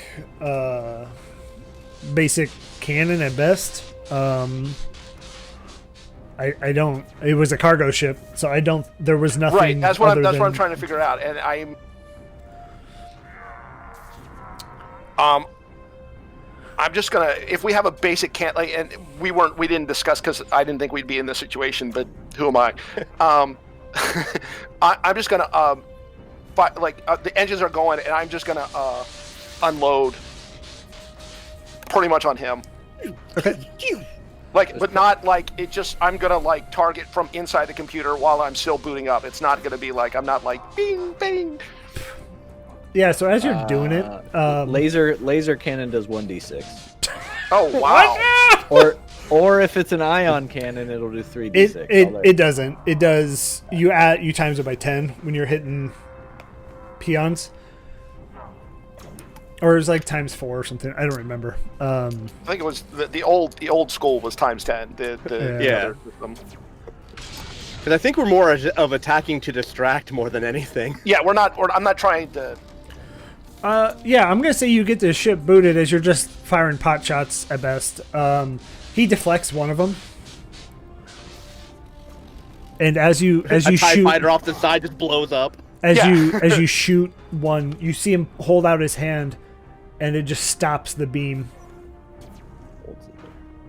cannon at best. I don't. It was a cargo ship, so I don't. There was nothing. Right. That's what other I'm than- trying to figure out, and I'm just gonna, if we have a basic and we didn't discuss because I didn't think we'd be in this situation, but who am I? I'm just gonna the engines are going, and I'm just gonna unload pretty much on him. Okay. But not like it. Just I'm gonna target from inside the computer while I'm still booting up. It's not gonna be I'm not bing bing. Yeah. So as you're doing it, laser cannon does 1d6. Oh wow! Or if it's an ion cannon, it'll do 3d6. It doesn't. It does. You times it by 10 when you're hitting peons, or it's times 4 or something. I don't remember. I think it was the old school was times 10. The Yeah. other system. Because I think we're more of attacking to distract more than anything. Yeah, I'm not trying to. Yeah, I'm gonna say you get the ship booted as you're just firing pot shots at best. He deflects one of them, and as you A TIE shoot, fighter off the side just blows up. as Yeah. you shoot one, you see him hold out his hand, and it just stops the beam.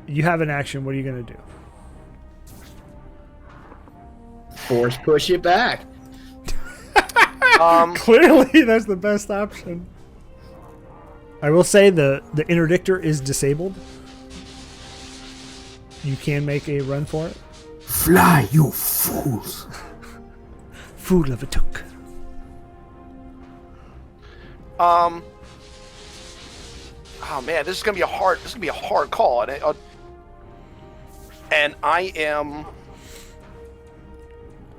You have an action. What are you gonna do? Force push it back. Clearly, that's the best option. I will say the interdictor is disabled. You can make a run for it. Fly, you fools! Fool of a took. Oh man, this is gonna be a hard call, and I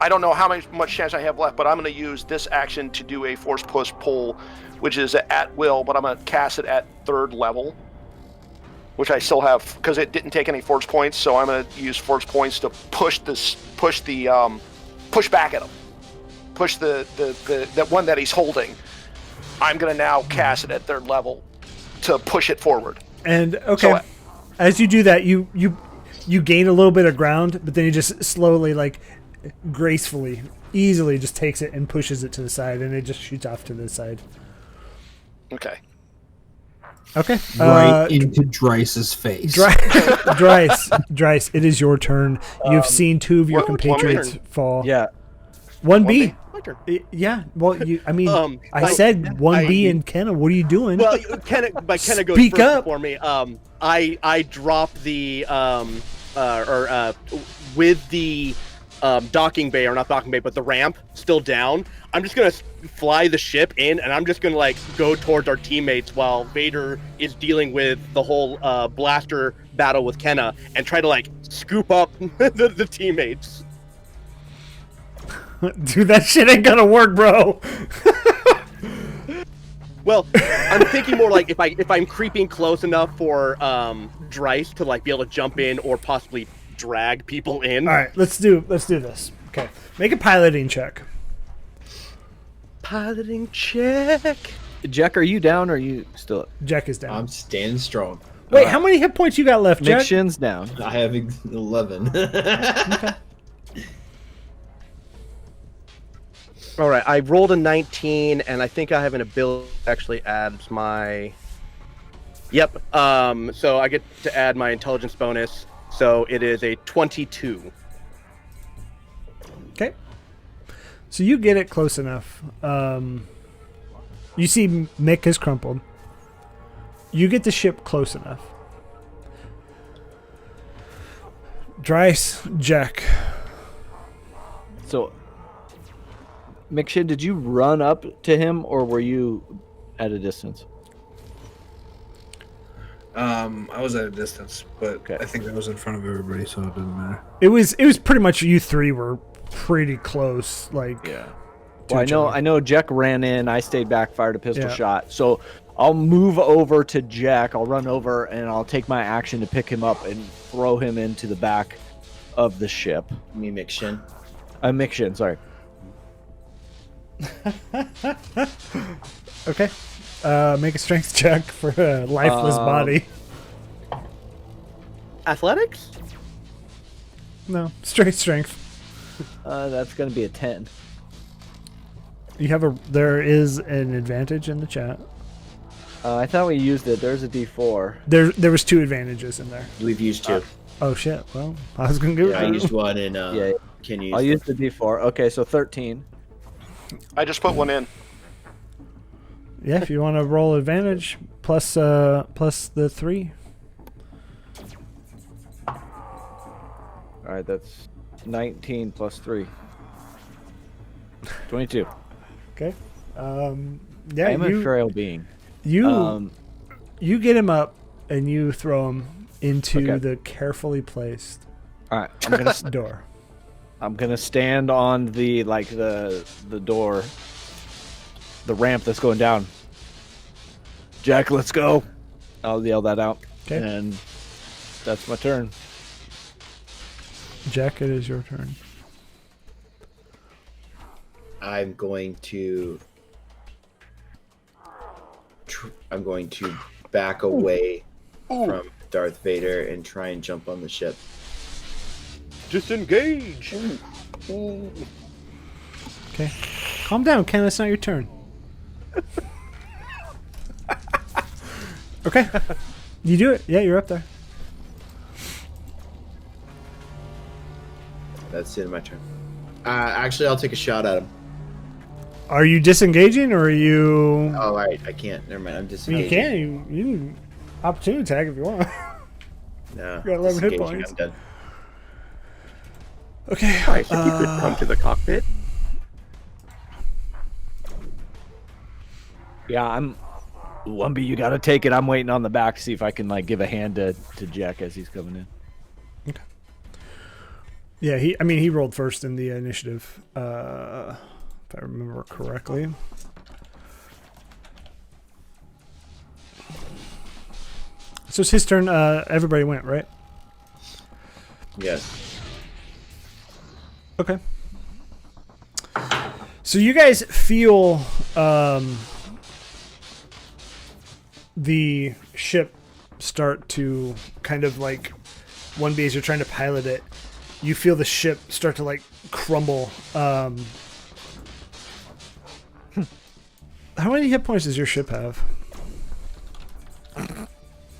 don't know how much chance I have left, but I'm going to use this action to do a force push pull, which is at will, but I'm going to cast it at 3rd level, which I still have because it didn't take any force points. So I'm going to use force points to push back at him, push the one that he's holding. I'm going to now cast it at 3rd level to push it forward. And okay, as you do that, you gain a little bit of ground, but then you just slowly, gracefully, easily just takes it and pushes it to the side, and it just shoots off to the side. Okay. Okay. Right into Dryce's face. Dryce, it is your turn. You've seen 2 of your what- compatriots fall. Yeah. 1B. My turn. Yeah. Well, I I said 1B and Kenna. What are you doing? Well, Kenna goes Speak first up. for me. I drop the with the docking bay, or not docking bay, but the ramp still down. I'm just gonna fly the ship in, and I'm just gonna go towards our teammates while Vader is dealing with the whole blaster battle with Kenna, and try to scoop up the teammates. Dude, that shit ain't gonna work, bro. Well, I'm thinking more like if I'm creeping close enough for Dryce to like be able to jump in or possibly drag people in. All right, let's do this. Okay, make a piloting check. Piloting check. Jack, are you down or are you still up? Jack is down. I'm standing strong. Wait, how many hit points you got left, Jack? Nick Shin's down. I have 11. Okay. All right, I rolled a 19, and I think I have an ability that actually adds my. Yep. So I get to add my intelligence bonus. So it is a 22. Okay. So you get it close enough. You see Mick is crumpled. You get the ship close enough. Dryce, Jack. So, McShin, did you run up to him or were you at a distance? I was at a distance, but Okay. I think I was in front of everybody, so it doesn't matter. It was pretty much you three were pretty close. Like Yeah. to Well, each other. I know Jack ran in, I stayed back, fired a pistol Yeah. shot. So I'll move over to Jack, I'll run over and I'll take my action to pick him up and throw him into the back of the ship. Me, McShin. McShin, sorry. Okay. Make a strength check for a lifeless body. Athletics? No, strength. That's going to be a 10. There is an advantage in the chat. I thought we used it. There's a D4. There was 2 advantages in there. We've used 2. Oh shit. Well, I was gonna go. I used 1, and Yeah. Ken used I'll use the D4. Okay, so 13. I just put one in. Yeah, if you want to roll advantage plus the 3. All right, that's 19 plus 3. 22. Okay. Yeah, I am a frail being. you get him up and you throw him into Okay. the carefully placed All right, door. I'm gonna stand on the door, the ramp that's going down. Jack, let's go. I'll yell that out. Okay. And that's my turn. Jack, it is your turn. I'm going to back away from Darth Vader and try and jump on the ship. Disengage. Okay. Calm down, Ken. It's not your turn. Okay. You do it. Yeah, you're up there. That's the end of my turn. Actually, I'll take a shot at him. Are you disengaging or are you? Oh, right. I can't. Never mind. I'm You disengaging. can. You can opportunity tag if you want. No. got 11 hit disengaging, points. I'm done. Okay. If you could come to the cockpit. Yeah, I'm. Lumpy, you gotta take it. I'm waiting on the back to see if I can give a hand to Jack as he's coming in. Yeah, he rolled first in the initiative, if I remember correctly. So it's his turn. Everybody went, right? Yes. Okay. So you guys feel the ship start to kind of one B as you're trying to pilot it. You feel the ship start to crumble. How many hit points does your ship have?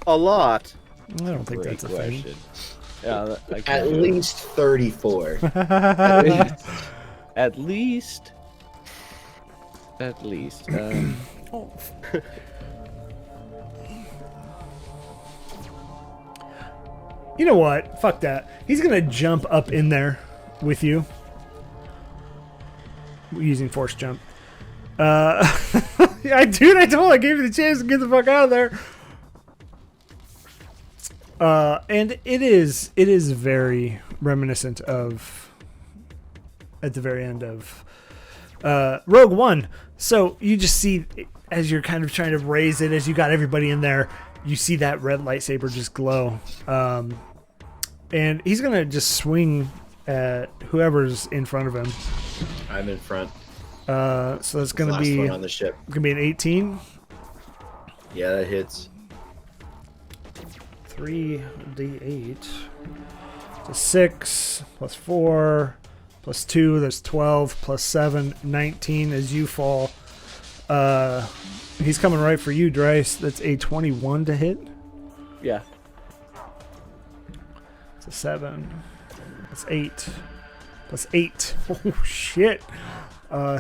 A lot. I don't think that's a thing. Yeah, At least 34. At least. You know what? Fuck that. He's gonna jump up in there with you. Using force jump. Yeah, dude, I gave you the chance to get the fuck out of there. And it is very reminiscent of at the very end of Rogue One. So you just see as you're kind of trying to raise it, as you got everybody in there, you see that red lightsaber just glow. And he's going to just swing at whoever's in front of him. I'm in front. So that's going to Last be one on the ship. going to be an 18. Yeah, that hits. 3d8. So 6 plus 4 plus 2. That's 12 plus 7. 19 as you fall. He's coming right for you, Dryce. That's a 21 to hit. Yeah. It's a 7. That's 8. Plus 8. Oh, shit.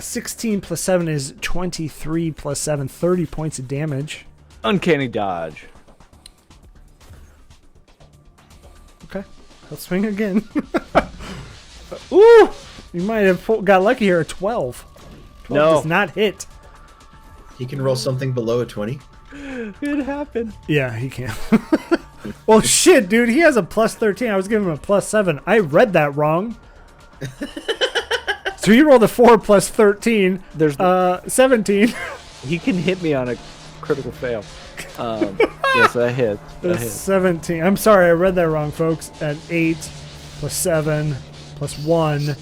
16 plus 7 is 23 plus 7. 30 points of damage. Uncanny dodge. Okay. He'll swing again. Ooh! You might have got lucky here. A 12. 12 No. does not hit. He can roll something below a 20. It happened. Yeah, he can. Well, shit, dude. He has a plus 13. I was giving him a plus 7. I read that wrong. So you rolled a 4 plus 13. There's 17. he can hit me on a critical fail. Yes, that hit. That hit. 17. I'm sorry, I read that wrong, folks. At 8 plus 7 plus 1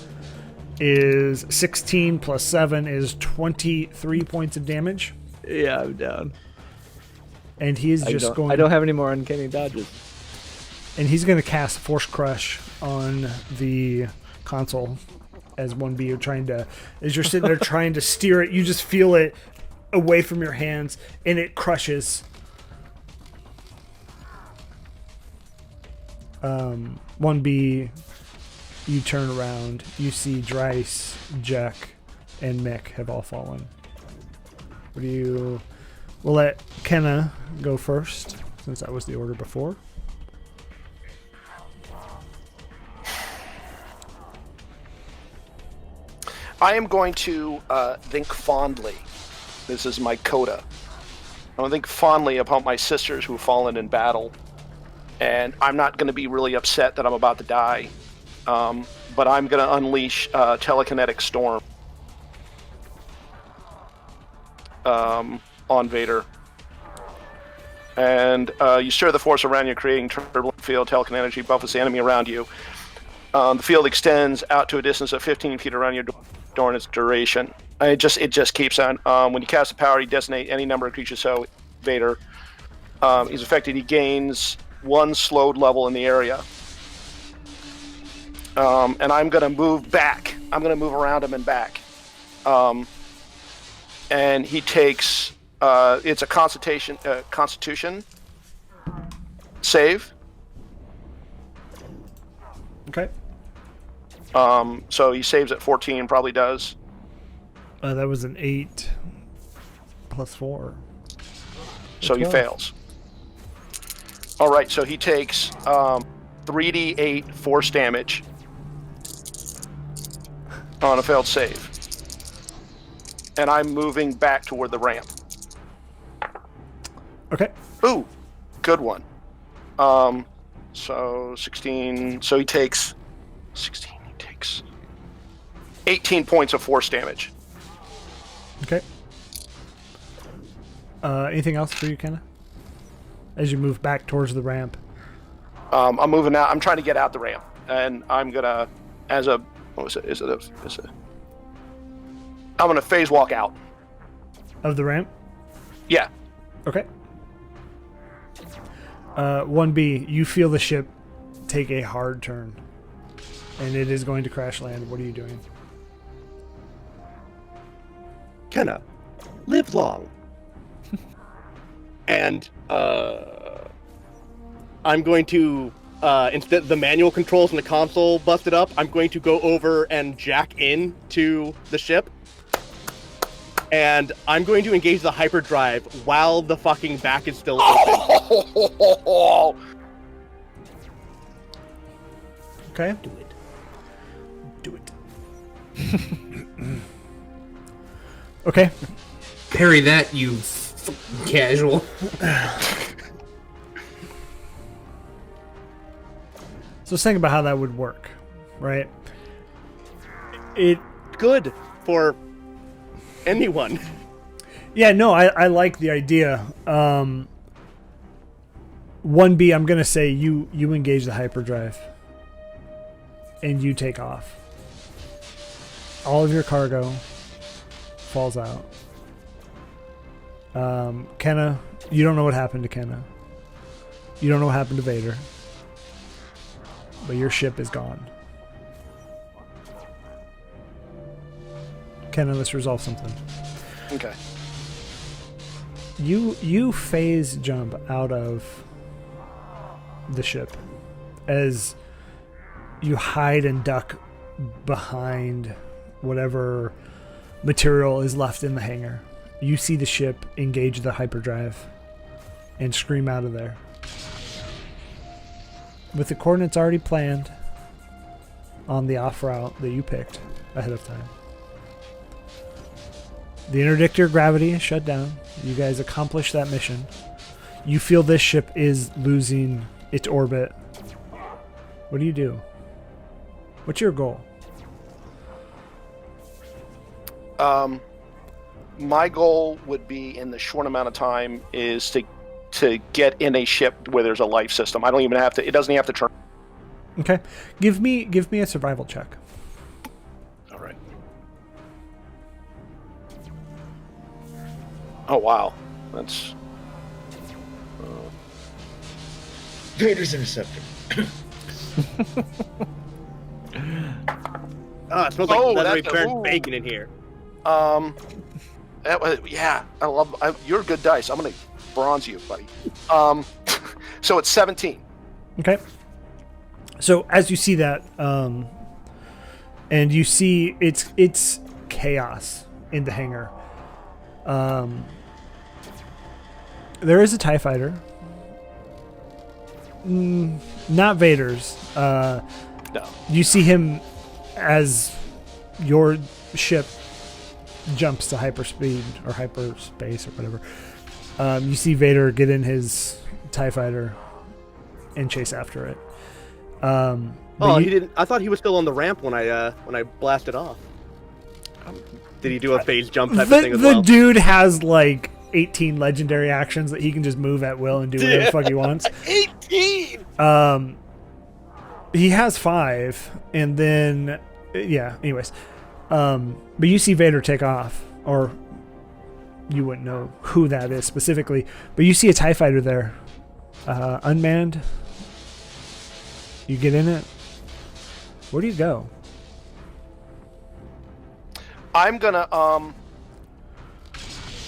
is 16 plus 7 is 23 points of damage. Yeah, I'm down. And he's just going. I don't have any more uncanny dodges. And he's going to cast Force Crush on the console as 1B. You're trying to, as you're sitting there trying to steer it, you just feel it away from your hands, and it crushes. 1B, you turn around, you see Dryce, Jack, and Mick have all fallen. What do you... We'll let Kenna go first, since that was the order before. I am going to think fondly. This is my coda. I'm going to think fondly about my sisters who've fallen in battle. And I'm not going to be really upset that I'm about to die. But I'm going to unleash Telekinetic Storm on Vader. And you stir the force around you, creating turbulent field. Telekinetic energy buffets the enemy around you. The field extends out to a distance of 15 feet around you during its duration. And it just keeps on. When you cast the power, you designate any number of creatures. So Vader, he's affected. He gains 1 slowed level in the area. And I'm going to move back. I'm going to move around him and back. And he takes, it's a Constitution save. Okay. So he saves at 14, probably does. That was an 8 plus 4. So he 12. fails. All right, so he takes 3d8 force damage on a failed save. And I'm moving back toward the ramp. Okay. Ooh, good one. So 16. So he takes 16. He takes 18 points of force damage. Okay. Anything else for you, Kenna? As you move back towards the ramp. I'm moving out. I'm trying to get out the ramp, and I'm gonna, as a, what was it? Is it a? I'm gonna phase walk out. Of the ramp? Yeah. Okay. 1B, you feel the ship take a hard turn. And it is going to crash land. What are you doing? Kenna, live long. And I'm going to, instead the manual controls and the console busted up, I'm going to go over and jack in to the ship. And I'm going to engage the hyperdrive while the fucking back is still open. Okay. Do it. Do it. Okay. Parry that, you casual. So let's think about how that would work, right? Good for anyone. Yeah, no, I like the idea. 1B, I'm gonna say you engage the hyperdrive, and you take off. All of your cargo falls out. Kenna, you don't know what happened to Kenna. You don't know what happened to Vader. But your ship is gone. Kenna, let's resolve something. Okay. You phase jump out of the ship as you hide and duck behind whatever material is left in the hangar. You see the ship engage the hyperdrive and scream out of there. With the coordinates already planned on the off route that you picked ahead of time. The interdictor gravity is shut down. You guys accomplished that mission. You feel this ship is losing its orbit. What do you do? What's your goal? My goal would be in the short amount of time is to get in a ship where there's a life system. I don't even have to. It doesn't even have to turn. Okay, give me a survival check. All right. Oh wow, that's. Vader's interceptor. Oh, it smells like Oh, leathery that- burnt ooh. bacon in here. Yeah, you're good dice. I'm gonna bronze you, buddy. So it's 17. Okay. So as you see that, and you see it's chaos in the hangar. There is a TIE fighter. Not Vader's. No. You see him as your ship jumps to hyperspeed or hyperspace or whatever. You see Vader get in his TIE fighter and chase after it. He didn't. I thought he was still on the ramp when I blasted off. Did he do a phase jump type of thing as The well? dude has like 18 legendary actions that he can just move at will and do whatever the fuck he wants. 18. He has 5, and then yeah. Anyways, but you see Vader take off, or you wouldn't know who that is specifically, but you see a TIE fighter there, unmanned. You get in it. Where do you go? I'm gonna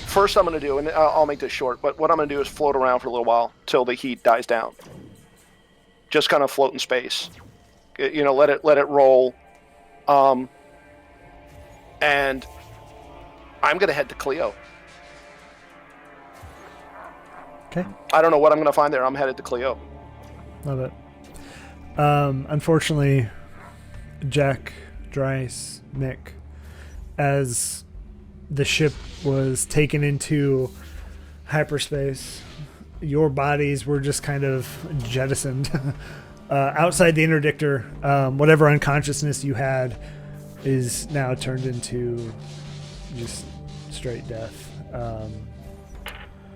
first I'm gonna do, and I'll make this short, but what I'm gonna do is float around for a little while till the heat dies down. Just kind of float in space, you know, let it roll, and I'm gonna head to Cleo. Okay. I don't know what I'm gonna find there. I'm headed to Cleo. Love it. Unfortunately, Jack, Dryce, Mick, as the ship was taken into hyperspace, your bodies were just kind of jettisoned outside the interdictor. Whatever unconsciousness you had is now turned into just straight death.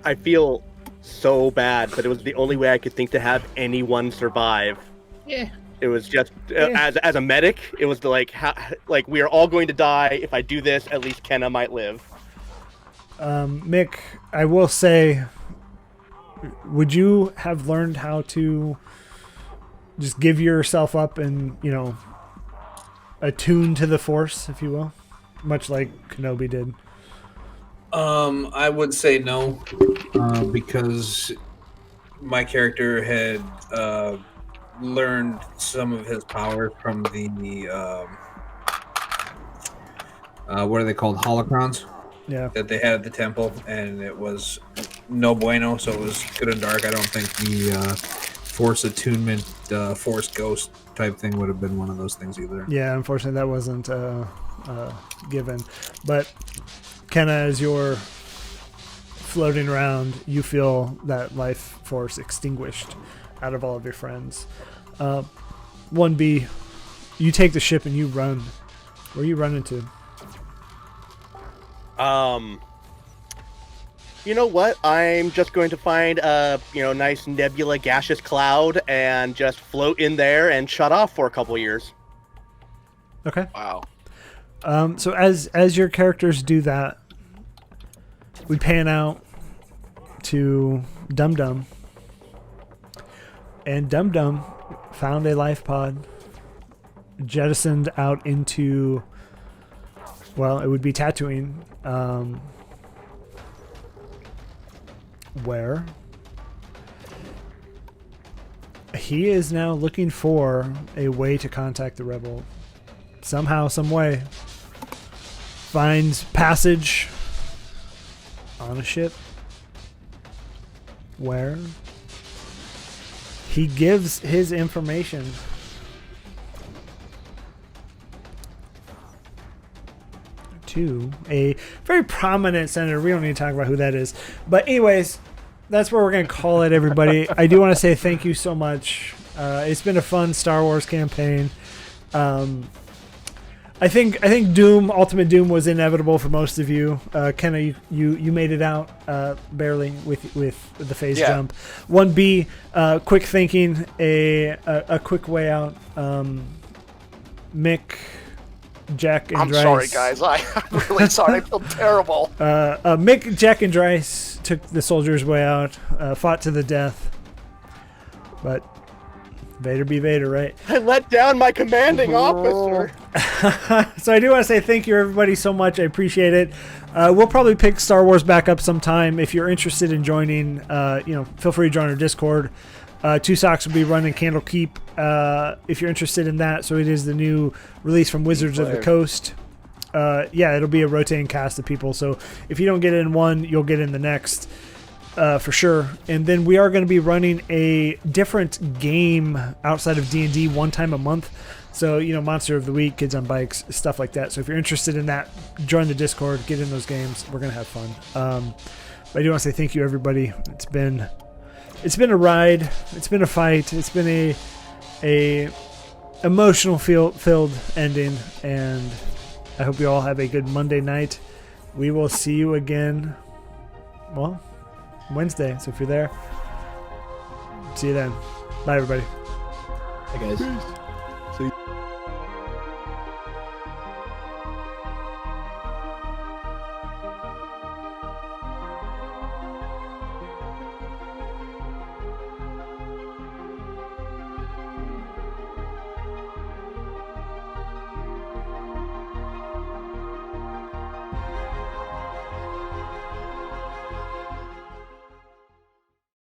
I feel so bad, but it was the only way I could think to have anyone survive. Yeah. It was just as a medic, it was like we are all going to die. If I do this, at least Kenna might live. Mick, I will say, would you have learned how to just give yourself up and, you know, attune to the Force, if you will, much like Kenobi did? I would say no, because my character had learned some of his powers from the what are they called, holocrons? Yeah. That they had at the temple, and it was no bueno, so it was good and dark. I don't think the Force attunement, Force ghost type thing would have been one of those things either. Yeah, unfortunately that wasn't given. But Kenna, as you're floating around, you feel that life force extinguished out of all of your friends. 1B, you take the ship and you run. Where are you running to? you know what? I'm just going to find a nice nebula gaseous cloud and just float in there and shut off for a couple years. Okay. Wow. So as your characters do that, we pan out to Dum Dum, and Dum Dum found a life pod, jettisoned out into, well, it would be Tatooine, where he is now looking for a way to contact the rebel. Somehow, some way, finds passage on a ship where he gives his information to a very prominent senator. We don't need to talk about who that is. But anyways, that's where we're going to call it, everybody. I do want to say thank you so much. It's been a fun Star Wars campaign. I think Ultimate Doom was inevitable for most of you. Kenna, you made it out barely with the phase jump. 1B, quick thinking, a quick way out. Mick, Jack, and I'm Dryce. sorry, guys. I'm really sorry. I feel terrible. Mick, Jack, and Dryce took the soldiers' way out, fought to the death, but Vader be Vader, right? I let down my commanding officer. So I do want to say thank you, everybody, so much. I appreciate it. We'll probably pick Star Wars back up sometime. If you're interested in joining, feel free to join our Discord. Two Socks will be running Candlekeep if you're interested in that. So it is the new release from Wizards of the Coast. It'll be a rotating cast of people. So if you don't get in one, you'll get in the next. For sure. And then we are going to be running a different game outside of D&D one time a month. So, Monster of the Week, Kids on Bikes, stuff like that. So if you're interested in that, join the Discord, get in those games. We're going to have fun. But I do want to say thank you, everybody. It's been a ride. It's been a fight. It's been a emotional filled ending. And I hope you all have a good Monday night. We will see you again, Wednesday. So if you're there, see you then. Bye, everybody. Hey guys. See you.